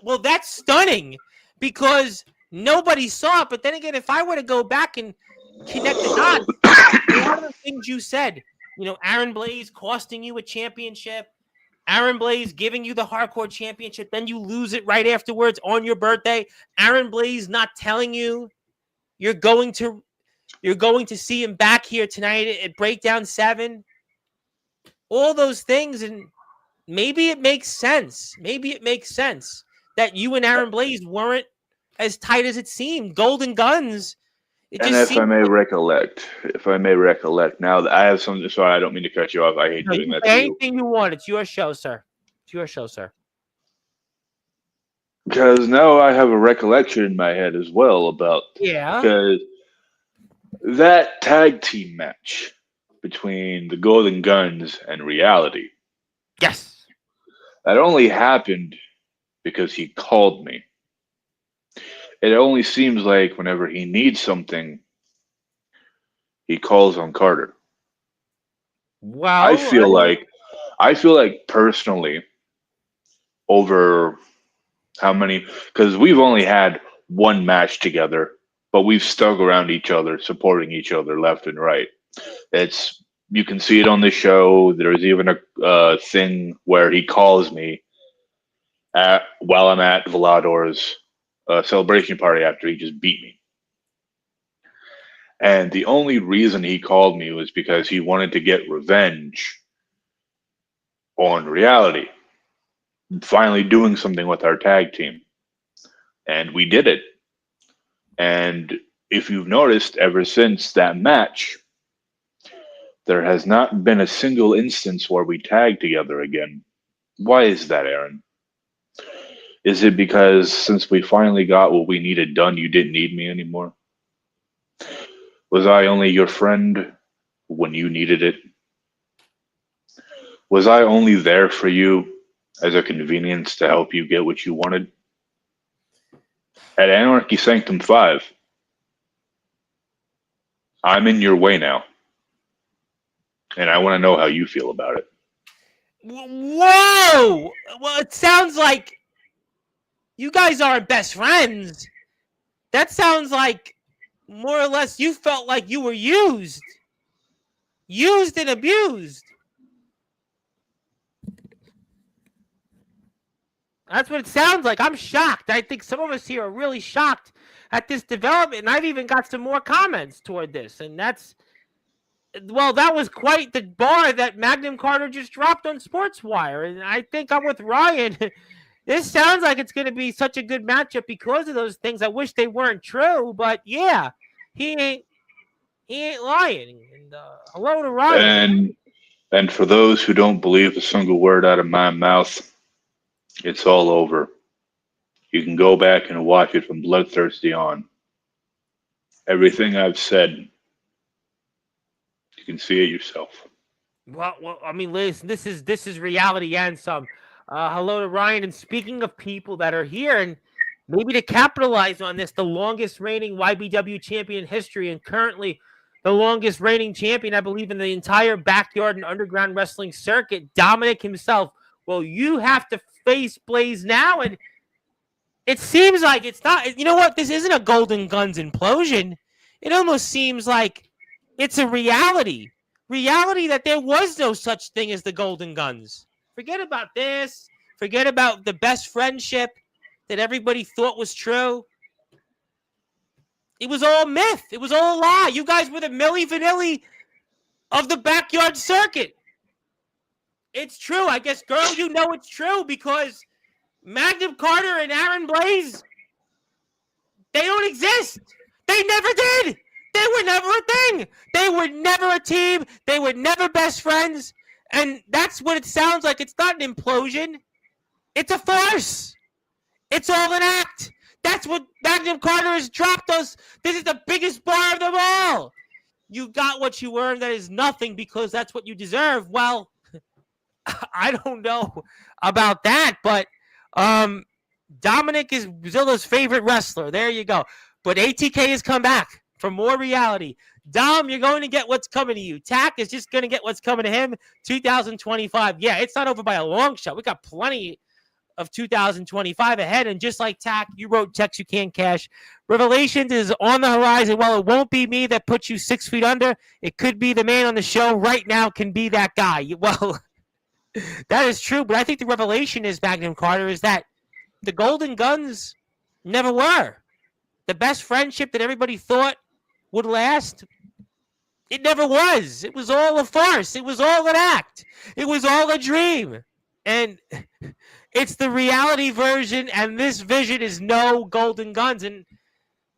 Well, that's stunning because nobody saw it. But then again, if I were to go back and connect the dots, a lot of the things you said, Aaron Blaze costing you a championship, Aaron Blaze giving you the hardcore championship, then you lose it right afterwards on your birthday, Aaron Blaze not telling you you're going to see him back here tonight at Breakdown 7. All those things, and maybe it makes sense. Maybe it makes sense that you and Aaron Blaze weren't as tight as it seemed. Golden Guns. And if I may recollect, now that I have something, sorry, I don't mean to cut you off. I hate doing that to you. Anything you want. It's your show, sir. It's your show, sir. Because now I have a recollection in my head as well about because that tag team match between the Golden Guns and Reality. Yes. That only happened because he called me. It only seems like whenever he needs something, he calls on Carter. Wow. I feel like personally, over how many, because we've only had one match together, but we've stuck around each other, supporting each other left and right. You can see it on the show. There's even a thing where he calls me while I'm at Vlador's celebration party after he just beat me. And the only reason he called me was because he wanted to get revenge on Reality, finally doing something with our tag team. And we did it. And if you've noticed, ever since that match, there has not been a single instance where we tag together again. Why is that, Aaron? Is it because since we finally got what we needed done, you didn't need me anymore? Was I only your friend when you needed it? Was I only there for you as a convenience to help you get what you wanted? At Anarchy Sanctum 5, I'm in your way now. And I want to know how you feel about it. Whoa! Well, it sounds like you guys aren't best friends. That sounds like more or less you felt like you were used. Used and abused. That's what it sounds like. I'm shocked. I think some of us here are really shocked at this development, and I've even got some more comments toward this, and that was quite the bar that Magnum Carter just dropped on Sportswire, and I think I'm with Ryan. This sounds like it's going to be such a good matchup because of those things. I wish they weren't true, but yeah, he ain't lying. And hello to Ryan. And for those who don't believe a single word out of my mouth, it's all over. You can go back and watch it from Bloodthirsty on. Everything I've said, you can see it yourself. Well, I mean, listen, this is reality and some. Hello to Ryan. And speaking of people that are here, and maybe to capitalize on this, the longest reigning YBW champion in history, and currently the longest reigning champion, I believe, in the entire backyard and underground wrestling circuit, Dominic himself. Well, you have to face Blaze now, and it seems like it's not. You know what? This isn't a Golden Guns implosion. It almost seems like it's a reality that there was no such thing as the Golden Guns. Forget about this. Forget about the best friendship that everybody thought was true. It was all myth. It was all a lie. You guys were the Milli Vanilli of the backyard circuit. It's true. I guess, girl, you know it's true because Magnum Carter and Aaron Blaze, they don't exist. They never did. They were never a thing. They were never a team. They were never best friends. And that's what it sounds like. It's not an implosion. It's a farce. It's all an act. That's what Magnum Carter has dropped us. This is the biggest bar of them all. You got what you earned. That is nothing because that's what you deserve. Well, I don't know about that, but Dominic is Zilla's favorite wrestler. There you go. But ATK has come back for more reality. Dom, you're going to get what's coming to you. Tack is just going to get what's coming to him. 2025. Yeah, it's not over by a long shot. We got plenty of 2025 ahead. And just like Tack, you wrote checks you can't cash. Revelations is on the horizon. While it won't be me that puts you 6 feet under, it could be the man on the show right now can be that guy. Well, that is true. But I think the revelation is, Magnum Carter, is that the Golden Guns never were. The best friendship that everybody thought would last, it never was. It was all a farce. It was all an act. It was all a dream. And it's the reality version, and this vision is no Golden Guns. And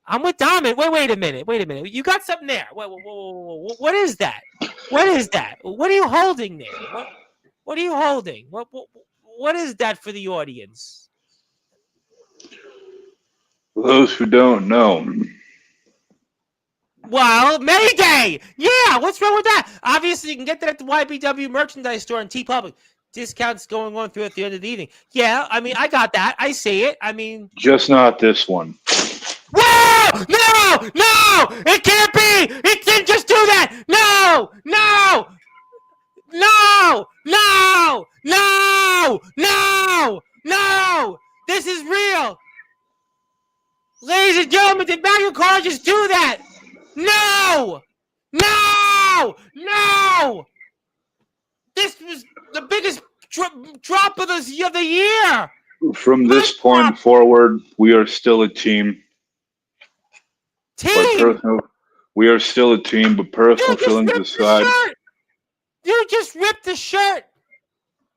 I'm with Dominic. Wait a minute. You got something there. Whoa. What is that? What is that? What are you holding there? What are you holding? What is that for the audience? For those who don't know. Well, Mayday! Yeah, what's wrong with that? Obviously, you can get that at the YBW merchandise store and TeePublic. Discounts going on through at the end of the evening. Yeah, I mean, I got that. I see it. I mean... Just not this one. Whoa! No! It can't be! It didn't just do that! No! This is real! Ladies and gentlemen, did Magnum Carter just do that? No! This was the biggest drop of the year. From this point forward, we are still a team. We are still a team, but personal feelings aside. You just ripped the shirt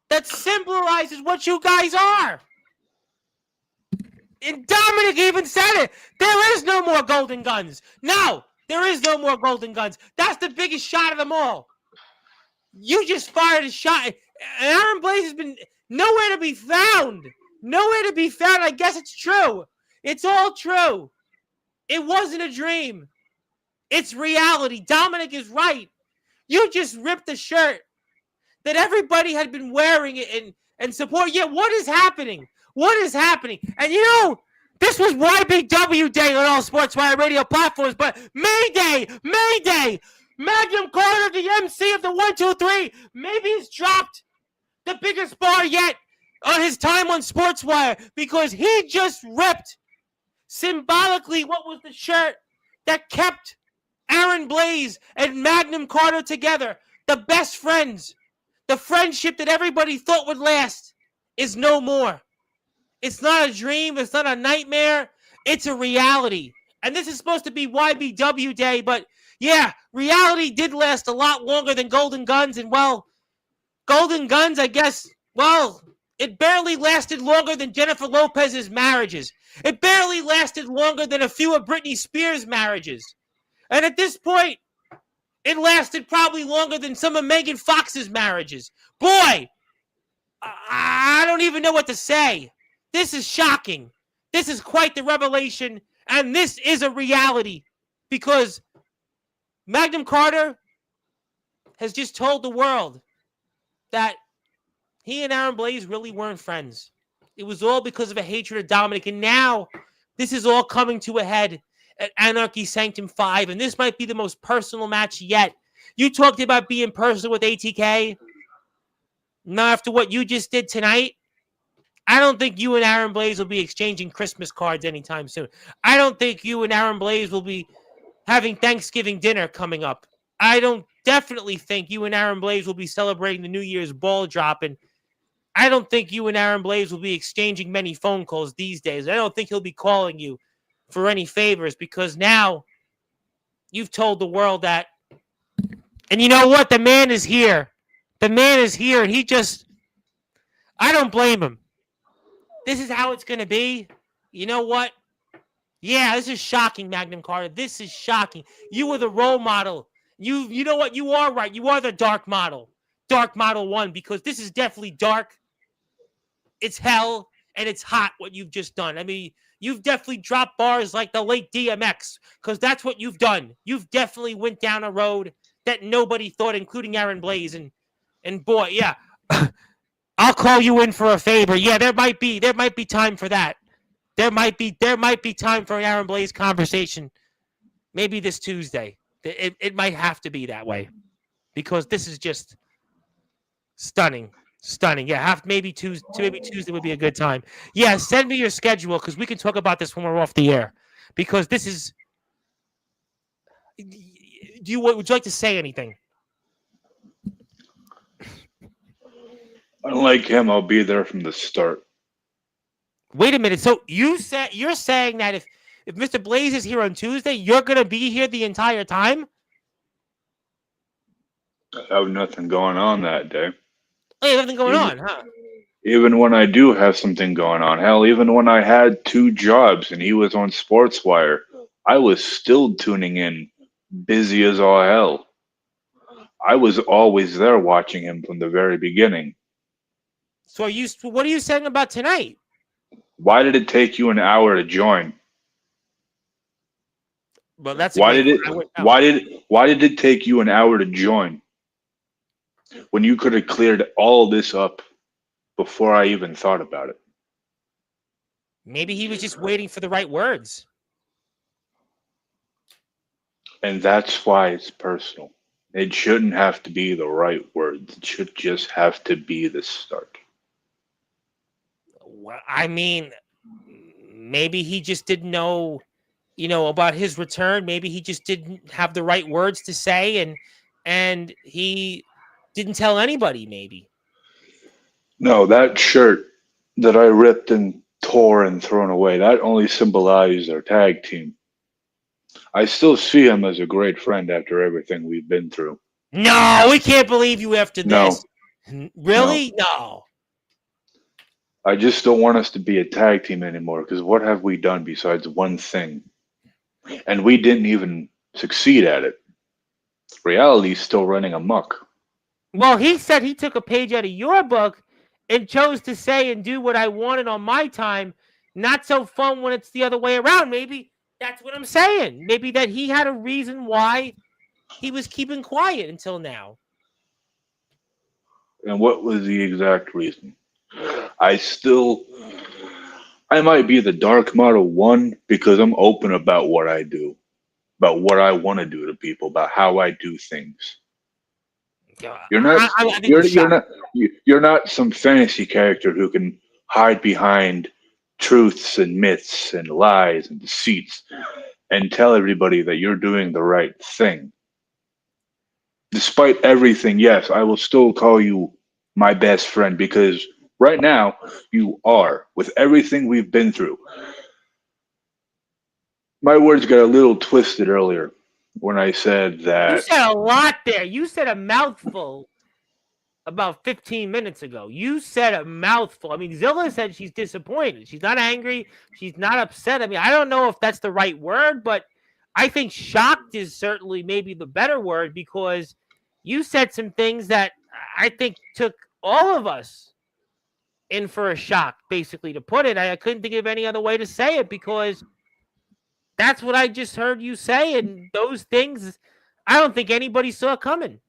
that symbolizes what you guys are. And Dominic even said it. There is no more Golden Guns. No, there is no more Golden Guns. That's the biggest shot of them all. You just fired a shot. And Aaron Blaze has been nowhere to be found. I guess it's true. It's all true. It wasn't a dream. It's reality. Dominic is right. You just ripped the shirt that everybody had been wearing it and support. Yeah, what is happening? And you know, this was YBW Day on all Sportswire radio platforms, but Mayday! Magnum Carter, the MC of the 1, 2, 3, maybe he's dropped the biggest bar yet on his time on Sportswire because he just ripped symbolically what was the shirt that kept Aaron Blaze and Magnum Carter together. The best friends. The friendship that everybody thought would last is no more. It's not a dream. It's not a nightmare. It's a reality. And this is supposed to be YBW Day, but yeah, reality did last a lot longer than Golden Guns. And well, Golden Guns, I guess, well, it barely lasted longer than Jennifer Lopez's marriages. It barely lasted longer than a few of Britney Spears' marriages. And at this point, it lasted probably longer than some of Megan Fox's marriages. Boy, I don't even know what to say. This is shocking. This is quite the revelation, and this is a reality because Magnum Carter has just told the world that he and Aaron Blaze really weren't friends. It was all because of a hatred of Dominic, and now this is all coming to a head at Anarchy Sanctum 5, and this might be the most personal match yet. You talked about being personal with ATK. Now, after what you just did tonight, I don't think you and Aaron Blaze will be exchanging Christmas cards anytime soon. I don't think you and Aaron Blaze will be having Thanksgiving dinner coming up. I don't definitely think you and Aaron Blaze will be celebrating the New Year's ball drop, and I don't think you and Aaron Blaze will be exchanging many phone calls these days. I don't think he'll be calling you for any favors because now you've told the world that. And you know what? The man is here. The man is here, and he just, I don't blame him. This is how it's going to be. You know what? Yeah, this is shocking, Magnum Carter. This is shocking. You were the role model. You know what? You are right. You are the dark model. Dark model 1, because this is definitely dark. It's hell, and it's hot what you've just done. I mean, you've definitely dropped bars like the late DMX, because that's what you've done. You've definitely went down a road that nobody thought, including Aaron Blaze. And boy, yeah, I'll call you in for a favor. Yeah, there might be time for that. There might be time for an Aaron Blaze conversation. Maybe this Tuesday. It might have to be that way because this is just stunning. Yeah, maybe Tuesday would be a good time. Yeah, send me your schedule because we can talk about this when we're off the air. Because this is. Would you like to say anything? Unlike him, I'll be there from the start. Wait a minute. So you're saying that if Mr. Blaze is here on Tuesday, you're gonna be here the entire time? I have nothing going on that day. Oh, you have nothing going on, huh? Even when I do have something going on, hell, even when I had 2 jobs and he was on Sportswire, I was still tuning in, busy as all hell. I was always there watching him from the very beginning. So what are you saying about tonight? Why did it take you an hour to join? Well, that's why did it take you an hour to join when you could have cleared all this up before I even thought about it? Maybe he was just waiting for the right words. And that's why it's personal. It shouldn't have to be the right words. It should just have to be the start. Well, I mean, maybe he just didn't know, about his return. Maybe he just didn't have the right words to say, and he didn't tell anybody. Maybe. No, that shirt that I ripped and tore and thrown away, that only symbolized our tag team. I still see him as a great friend after everything we've been through. No, we can't believe you after this. Really? No. I just don't want us to be a tag team anymore because what have we done besides one thing? And we didn't even succeed at it. Reality's still running amok. Well, he said he took a page out of your book and chose to say and do what I wanted on my time. Not so fun when it's the other way around. Maybe that's what I'm saying. Maybe that he had a reason why he was keeping quiet until now. And what was the exact reason? I might be the dark model 1 because I'm open about what I do, about what I want to do to people, about how I do things. You're not some fantasy character who can hide behind truths and myths and lies and deceits and tell everybody that you're doing the right thing. Despite everything, yes, I will still call you my best friend because Right now, you are. With everything we've been through. My words got a little twisted earlier when I said You that. said a lot there. You said a mouthful about 15 minutes ago. You said a mouthful. I mean, Zilla said she's disappointed. She's not angry. She's not upset. I mean, I don't know if that's the right word, but I think shocked is certainly maybe the better word because you said some things that I think took all of us in for a shock, basically, to put it. I couldn't think of any other way to say it because that's what I just heard you say. And those things, I don't think anybody saw coming.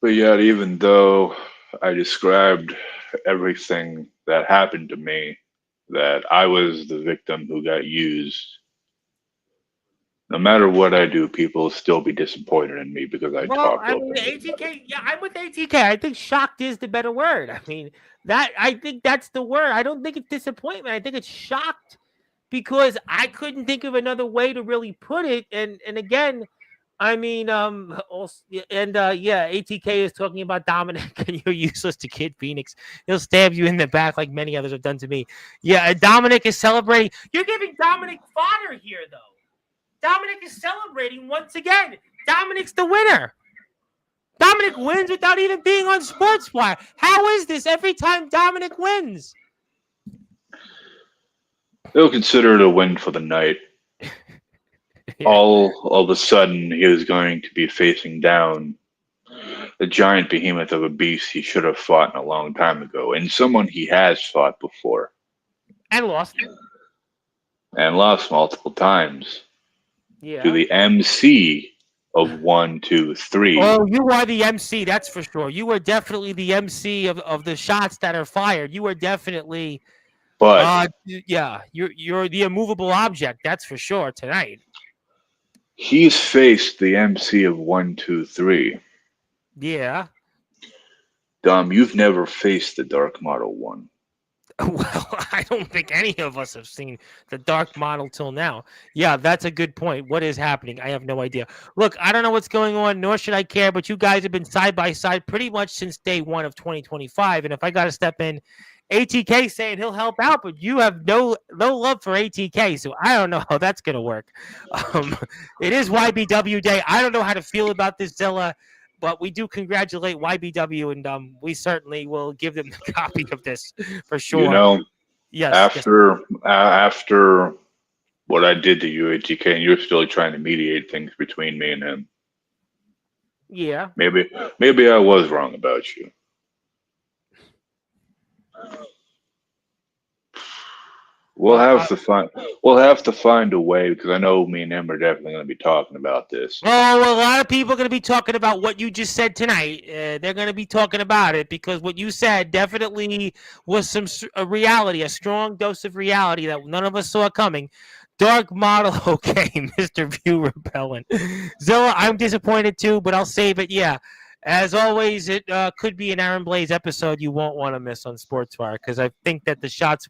But yet, even though I described everything that happened to me, that I was the victim who got used, no matter what I do, people will still be disappointed in me because I Well, talked I mean, openly about it. ATK, yeah, I'm with ATK. I think shocked is the better word. I mean, I think that's the word. I don't think it's disappointment. I think it's shocked because I couldn't think of another way to really put it. And again, I mean, also, yeah, ATK is talking about Dominic and you're useless to Kid Phoenix. He'll stab you in the back like many others have done to me. Yeah, Dominic is celebrating. You're giving Dominic fodder here, though. Dominic is celebrating once again. Dominic's the winner. Dominic wins without even being on Sportswire. How is this every time Dominic wins? They'll consider it a win for the night. Yeah. All of a sudden, he was going to be facing down the giant behemoth of a beast he should have fought in a long time ago, and someone he has fought before And lost. and lost multiple times to Yeah. the MC of 1, 2, 3. Oh, you are the MC, that's for sure. You are definitely the MC of the shots that are fired. You are definitely But yeah, you're the immovable object, that's for sure tonight. he's faced the MC of 1, 2, 3. Yeah. Dom, you've never faced the Dark Model 1. Well, I don't think any of us have seen the dark model till now. Yeah, that's a good point. What is happening? I have no idea. Look, I don't know what's going on, nor should I care, but you guys have been side by side pretty much since day one of 2025. And if I got to step in, ATK saying he'll help out, but you have no love for ATK, so I don't know how that's gonna work. It is YBW Day. I don't know how to feel about this, Zilla. But we do congratulate YBW, and we certainly will give them the copy of this for You sure. know, Yes, yes, after what I did to you, ATK, and you're still trying to mediate things between me and him. yeah. Maybe I was wrong about you. We'll Well, have to find a way because I know me and him are definitely going to be talking about this. a lot of people are going to be talking about what you just said tonight. They're going to be talking about it because what you said definitely was a reality, a strong dose of reality that none of us saw coming. Dark model, okay, Mr. View repellent. Zilla, I'm disappointed too, but I'll save it. Yeah. As always, it could be an Aaron Blaze episode you won't want to miss on Sportswire because I think that the shots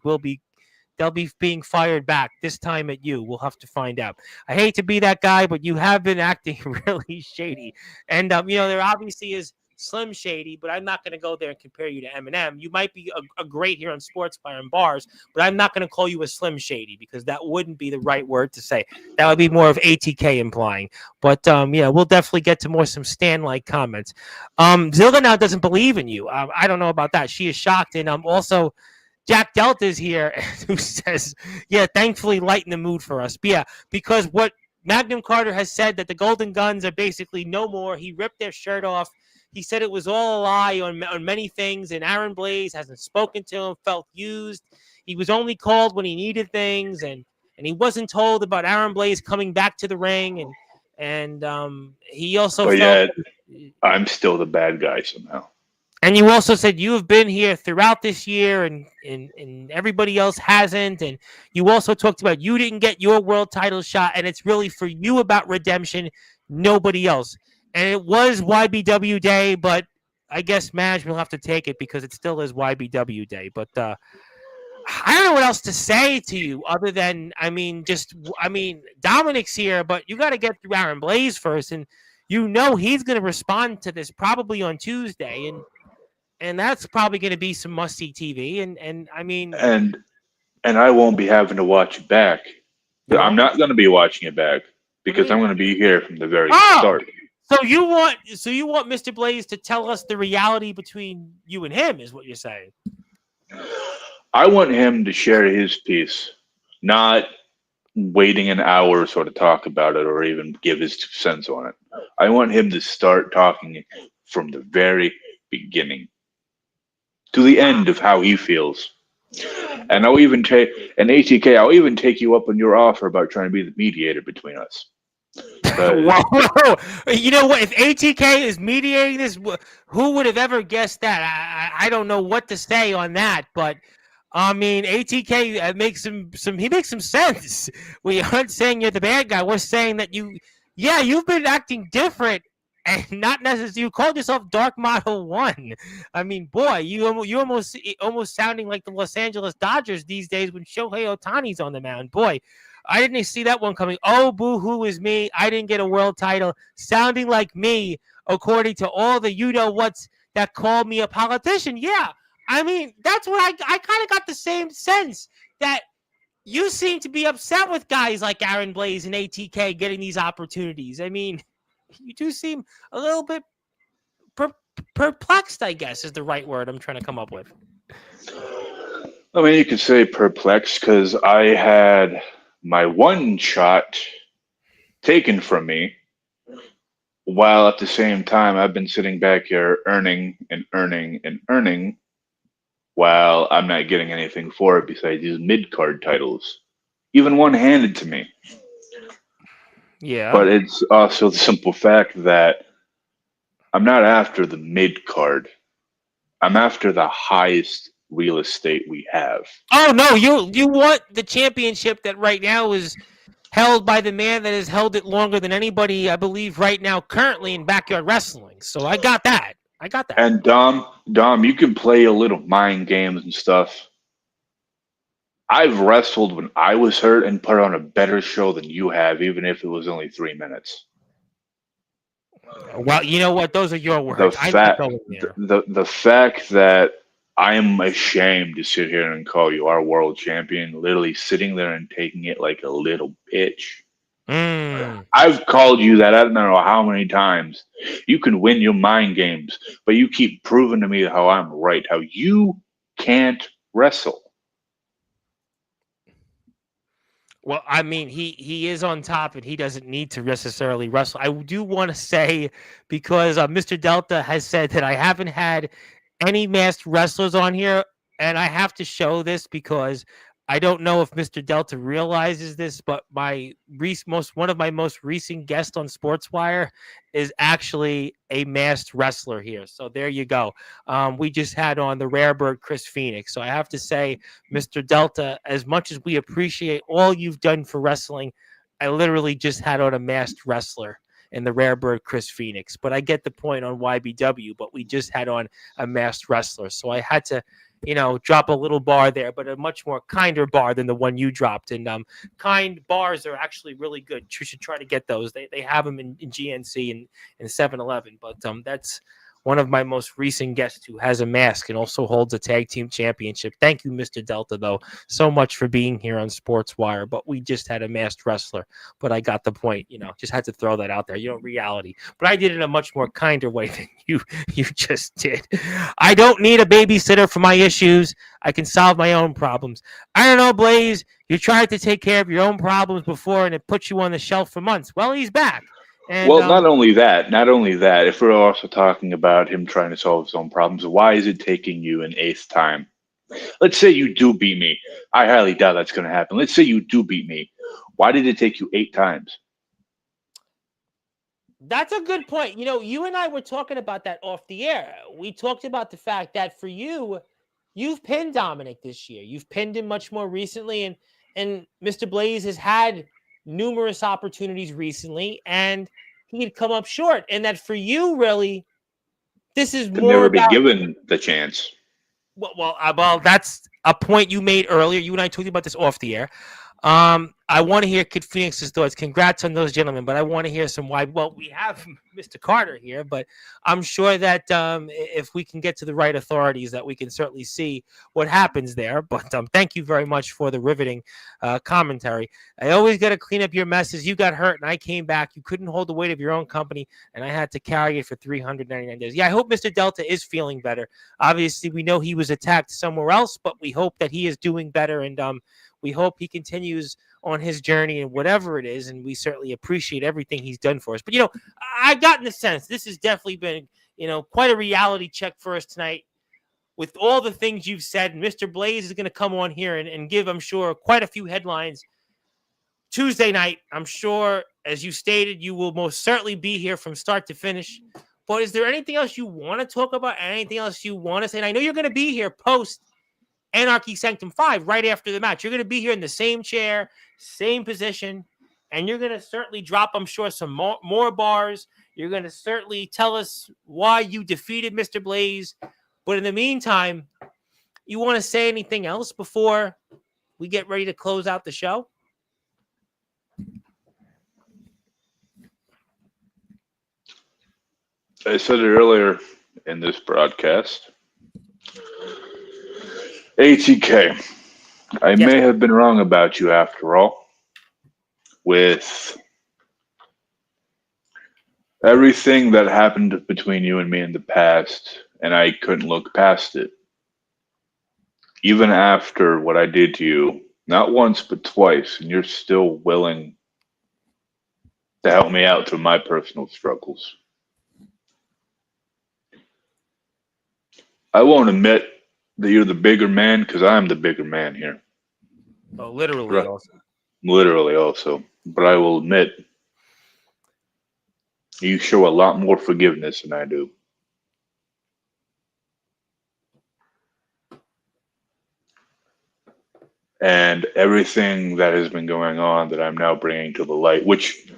they'll be being fired back this time at you. We'll have to find out. I hate to be that guy, but you have been acting really shady. And, there obviously is Slim Shady, but I'm not going to go there and compare you to Eminem. You might be a great here on Sportsfire and bars, but I'm not going to call you a Slim Shady because that wouldn't be the right word to say. That would be more of ATK implying. But, yeah, we'll definitely get to some Stan-like comments. Zilda now doesn't believe in you. I don't know about that. She is shocked. And also, Jack Delta's here who says, yeah, thankfully lighten the mood for us. But yeah, because what Magnum Carter has said that the Golden Guns are basically no more. He ripped their shirt off. He said it was all a lie on many things, and Aaron Blaze hasn't spoken to him, felt used. He was only called when he needed things, and he wasn't told about Aaron Blaze coming back to the ring, and he also But felt. yet, I'm still the bad guy somehow. And you also said you have been here throughout this year and everybody else hasn't. And you also talked about you didn't get your world title shot, and it's really for you about redemption, nobody else. And it was YBW Day, but I guess management will have to take it because it still is YBW Day. But I don't know what else to say to you other than, Dominic's here, but you got to get through Aaron Blaze first. And he's going to respond to this probably on Tuesday. And and that's probably going to be some must-see TV. And I mean, and I won't be having to watch it back. you I'm won't. not going to be watching it back What do you because I'm mean? going to be here from the very Oh, start. so you want Mr. Blaze to tell us the reality between you and him, is what you're saying? I want him to share his piece, not waiting an hour or so to talk about it or even give his 2 cents on it. I want him to start talking from the very beginning to the end of how he feels. And I'll even take an ATK. I'll even take you up on your offer about trying to be the mediator between us. Whoa. You know what? If ATK is mediating this, who would have ever guessed that? I don't know what to say on that, but I mean, ATK makes he makes some sense. We aren't saying you're the bad guy. We're saying that you've been acting different, and not necessarily. You called yourself Dark Model 1. I mean, boy, you almost sounding like the Los Angeles Dodgers these days when Shohei Ohtani's on the mound. Boy, I didn't see that one coming. Oh, boo-hoo is me. I didn't get a world title. Sounding like me, according to all the you-know-whats that called me a politician. Yeah, I mean, that's what I kind of got the same sense that you seem to be upset with guys like Aaron Blaze and ATK getting these opportunities. I mean, you do seem a little bit perplexed, I guess, is the right word I'm trying to come up with. I mean, you could say perplexed because I had my one shot taken from me, while at the same time I've been sitting back here earning and earning and earning, while I'm not getting anything for it besides these mid card titles, even one handed to me. Yeah. But it's also the simple fact that I'm not after the mid card. I'm after the highest real estate we have. Oh no, you want the championship that right now is held by the man that has held it longer than anybody, I believe, right now currently in backyard wrestling. So I got that. And Dom, you can play a little mind games and stuff. I've wrestled when I was hurt and put on a better show than you have, even if it was only 3 minutes. Well, you know what? Those are your words. The I'm fact, not going there. the fact that I am ashamed to sit here and call you our world champion, literally sitting there and taking it like a little bitch. I've called you that I don't know how many times. You can win your mind games, but you keep proving to me how I'm right, how you can't wrestle. Well, I mean, he is on top, and he doesn't need to necessarily wrestle. I do want to say, because Mr. Delta has said that I haven't had any masked wrestlers on here, and I have to show this because I don't know if Mr. Delta realizes this, but one of my most recent guests on Sportswire is actually a masked wrestler here. So there you go. We just had on the rare bird Chris Phoenix. So I have to say, Mr. Delta, as much as we appreciate all you've done for wrestling, I literally just had on a masked wrestler in the rare bird Chris Phoenix. But I get the point on YBW, but we just had on a masked wrestler. So I had to, drop a little bar there, but a much more kinder bar than the one you dropped. And kind bars are actually really good. You should try to get those. They have them in GNC and 7-Eleven. But that's one of my most recent guests who has a mask and also holds a tag team championship. Thank you, Mr. Delta, though, so much for being here on Sportswire. But we just had a masked wrestler. But I got the point, just had to throw that out there. Reality. But I did it in a much more kinder way than you just did. I don't need a babysitter for my issues. I can solve my own problems. I don't know, Blaze. You tried to take care of your own problems before, and it put you on the shelf for months. Well, he's back. And, well, not only that, if we're also talking about him trying to solve his own problems, why is it taking you an eighth time? Let's say you do beat me. I highly doubt that's going to happen. Let's say you do beat me. Why did it take you 8 times? That's a good point. You and I were talking about that off the air. We talked about the fact that for you, you've pinned Dominic this year. You've pinned him much more recently, and Mr. Blaze has had numerous opportunities recently, and he had come up short. And that for you, really, this is To more never about, be given the chance. well, that's a point you made earlier. You and I talked about this off the air. I want to hear Kid Phoenix's thoughts. Congrats on those gentlemen, but I want to hear some why. Well, we have Mr. Carter here, but I'm sure that if we can get to the right authorities, that we can certainly see what happens there. But thank you very much for the riveting commentary. I always got to clean up your messes. You got hurt, and I came back. You couldn't hold the weight of your own company, and I had to carry it for 399 days. Yeah, I hope Mr. Delta is feeling better. Obviously, we know he was attacked somewhere else, but we hope that he is doing better, and we hope he continues on his journey and whatever it is, and we certainly appreciate everything he's done for us. But, I've gotten the sense this has definitely been, quite a reality check for us tonight with all the things you've said. Mr. Blaze is going to come on here and give, I'm sure, quite a few headlines. Tuesday night, I'm sure, as you stated, you will most certainly be here from start to finish. But is there anything else you want to talk about? Anything else you want to say? And I know you're going to be here post Anarchy Sanctum 5 right after the match. You're going to be here in the same chair, same position, and you're going to certainly drop, I'm sure, some more bars. You're going to certainly tell us why you defeated Mr. Blaze. But in the meantime, you want to say anything else before we get ready to close out the show? I said it earlier in this broadcast. ATK, I Yes. may have been wrong about you after all. With everything that happened between you and me in the past, and I couldn't look past it. Even after what I did to you, not once but twice, and you're still willing to help me out through my personal struggles. I won't admit that you're the bigger man because I'm the bigger man here. Oh, literally also. Literally also. But I will admit, you show a lot more forgiveness than I do. And everything that has been going on that I'm now bringing to the light, which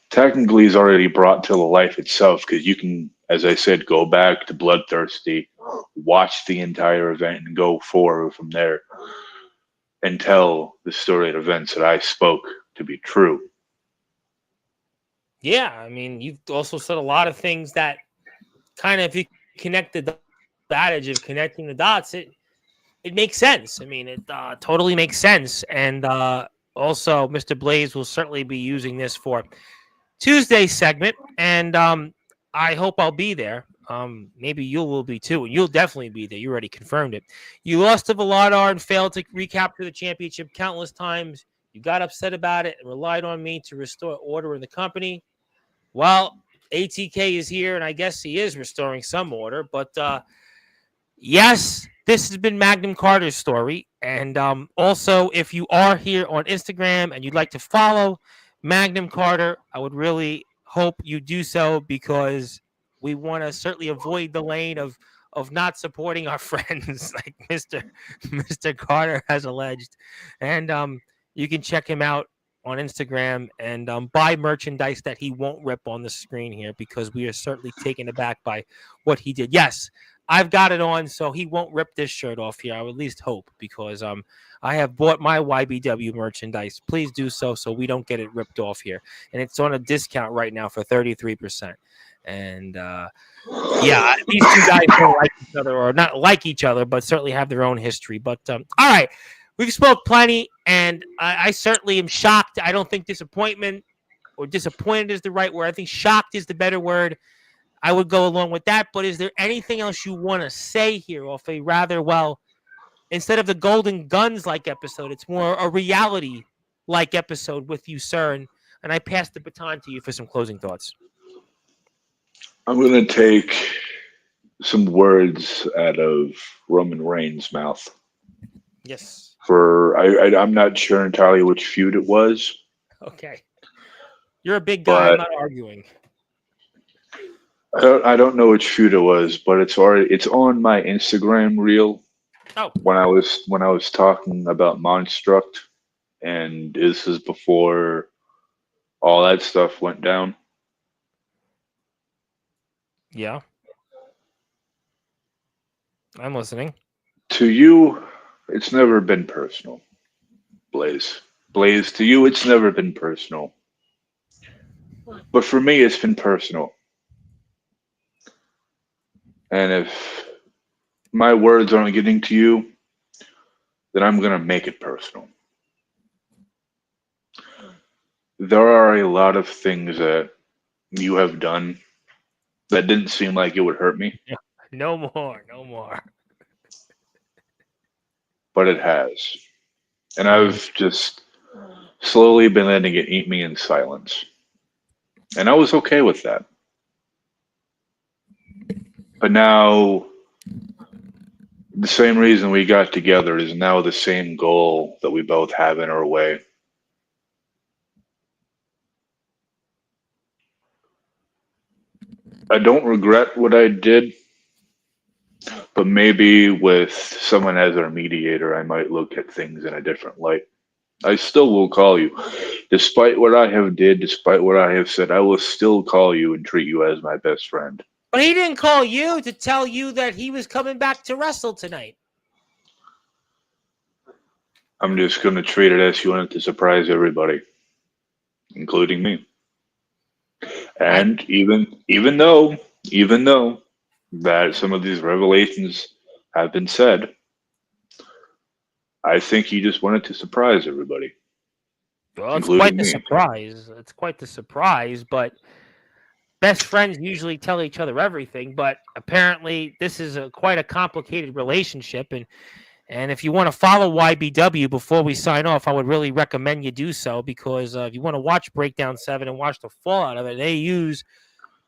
technically is already brought to the life itself, because you can, as I said, go back to Bloodthirsty, watch the entire event, and go forward from there and tell the storied events that I spoke to be true. Yeah, I mean, you've also said a lot of things that kind of, if you connect the adage of connecting the dots, it makes sense. I mean, it totally makes sense. And also, Mr. Blaze will certainly be using this for Tuesday's segment, and I hope I'll be there. Maybe you will be too, and you'll definitely be there. You already confirmed it. You lost to Veladar and failed to recapture the championship countless times. You got upset about it and relied on me to restore order in the company. Well, ATK is here, and I guess he is restoring some order. But yes, this has been Magnum Carter's story. And also, if you are here on Instagram and you'd like to follow Magnum Carter, I would really hope you do so, because we want to certainly avoid the lane of not supporting our friends like Mr. Carter has alleged. And you can check him out on Instagram and buy merchandise that he won't rip on the screen here, because we are certainly taken aback by what he did. Yes, I've got it on, so he won't rip this shirt off here. I would at least hope, because I have bought my YBW merchandise. Please do so we don't get it ripped off here. And it's on a discount right now for 33%. And yeah, these two guys don't like each other, or not like each other, but certainly have their own history. But all right, we've spoke plenty, and I certainly am shocked. I don't think disappointed is the right word. I think shocked is the better word. I would go along with that. But is there anything else you want to say here off a rather, well, instead of the Golden Guns like episode, it's more a reality like episode with you, sir? And I pass the baton to you for some closing thoughts. I'm going to take some words out of Roman Reigns' mouth. Yes. I'm not sure entirely which feud it was. Okay. You're a big guy. I'm not arguing. I don't know which feud it was, but it's on my Instagram reel. Oh. When I was talking about Monstruct, and this is before all that stuff went down. Yeah. I'm listening. To you, it's never been personal, Blaze. Blaze, to you, it's never been personal. But for me, it's been personal. And if my words aren't getting to you, then I'm going to make it personal. There are a lot of things that you have done that didn't seem like it would hurt me, No more, no more. but it has. And Mm. I've just slowly been letting it eat me in silence. And I was okay with that. But now, the same reason we got together is now the same goal that we both have in our way. I don't regret what I did, but maybe with someone as our mediator, I might look at things in a different light. I still will call you. Despite what I have did, despite what I have said, I will still call you and treat you as my best friend. But he didn't call you to tell you that he was coming back to wrestle tonight. I'm just going to treat it as he wanted to surprise everybody, including me. And even though that some of these revelations have been said, I think he just wanted to surprise everybody, Well, it's quite including the me. surprise. It's quite the surprise, but best friends usually tell each other everything, but apparently this is quite a complicated relationship. And if you want to follow YBW before we sign off, I would really recommend you do so because if you want to watch Breakdown 7 and watch the fallout of it, they use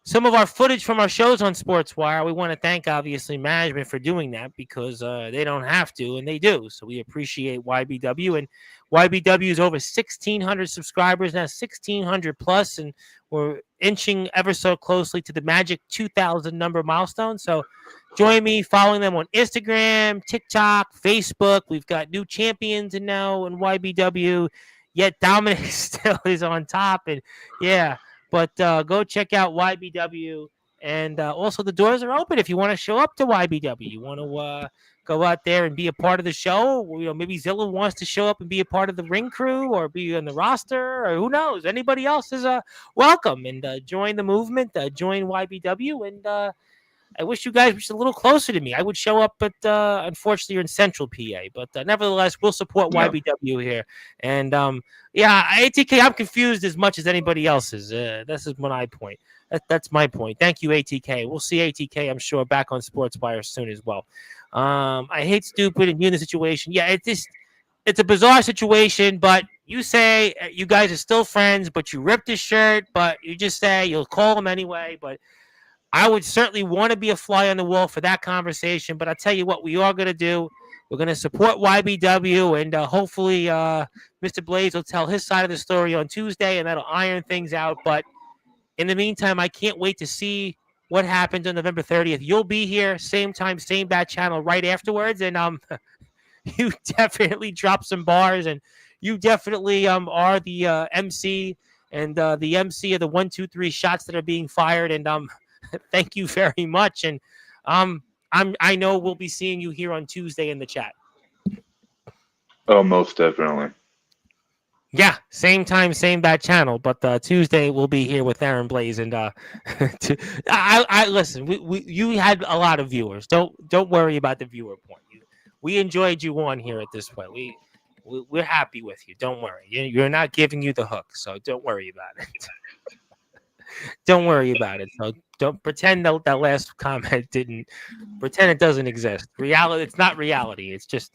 some of our footage from our shows on Sportswire. We want to thank, obviously, management for doing that because they don't have to, and they do. So we appreciate YBW. And YBW is over 1,600 subscribers now, 1,600 plus, and we're inching ever so closely to the magic 2,000 number milestone. So join me following them on Instagram, TikTok, Facebook. We've got new champions and now in YBW. Yet Dominic still is on top. And yeah, but go check out YBW. And also, the doors are open if you want to show up to YBW. You want to go out there and be a part of the show. You know, maybe Zilla wants to show up and be a part of the ring crew or be on the roster, or who knows? Anybody else is welcome and join the movement. Join YBW and. I wish you guys were just a little closer to me. I would show up, but unfortunately, you're in Central PA. But nevertheless, we'll support Yeah. YBW here. And yeah, ATK, I'm confused as much as anybody else is. This is my point. That's my point. Thank you, ATK. We'll see ATK, I'm sure, back on Sportswire soon as well. I hate stupid and you in the situation. Yeah, it's a bizarre situation, but you say you guys are still friends, but you ripped his shirt, but you just say you'll call him anyway. But I would certainly want to be a fly on the wall for that conversation. But I'll tell you what we are going to do. We're going to support YBW, and hopefully Mr. Blaze will tell his side of the story on Tuesday, and that'll iron things out. But in the meantime, I can't wait to see what happens on November 30th. You'll be here, same time, same bat channel right afterwards. And you definitely drop some bars, and you definitely are the MC and the MC of the 1, 2, 3 shots that are being fired. And thank you very much. And I know we'll be seeing you here on Tuesday in the chat. Oh, most definitely. Yeah, same time, same bat channel. But Tuesday we'll be here with Aaron Blaze. And I listen. You had a lot of viewers. Don't worry about the viewer point. We enjoyed you on here at this point. We're happy with you. Don't worry. You're not giving you the hook, so don't worry about it. Don't worry about it. So don't pretend that last comment didn't. Pretend it doesn't exist. Reality. It's not reality. It's just.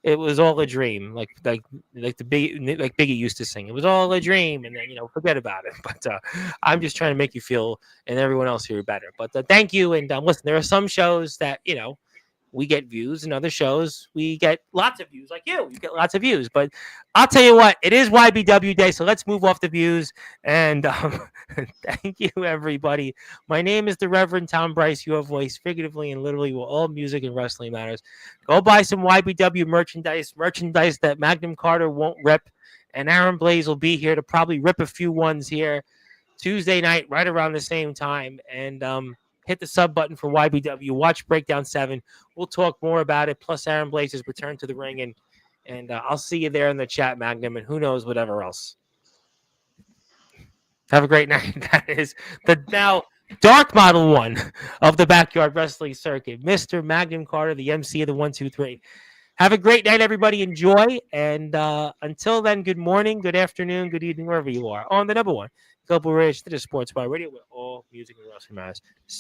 It was all a dream. Like Biggie used to sing. It was all a dream, and then forget about it. But I'm just trying to make you feel and everyone else here better. But thank you. And listen, there are some shows that we get views, and other shows we get lots of views, like you get lots of views. But I'll tell you what, it is YBW Day, so let's move off the views. And thank you, everybody. My name is the Reverend Tom Bryce, your voice, figuratively and literally, where all music and wrestling matters. Go buy some YBW merchandise that Magnum Carter won't rip, and Aaron Blaze will be here to probably rip a few ones here Tuesday night, right around the same time. And hit the sub button for YBW. Watch Breakdown 7. We'll talk more about it. Plus, Aaron Blaze's return to the ring. And And I'll see you there in the chat, Magnum, and who knows whatever else. Have a great night. That is the now dark model one of the Backyard Wrestling Circuit, Mr. Magnum Carter, the MC of the 1-2-3. Have a great night, everybody. Enjoy. And until then, good morning, good afternoon, good evening, wherever you are. On the number one, Global Ridge to the Sportswire Radio, where all music and wrestling matters. See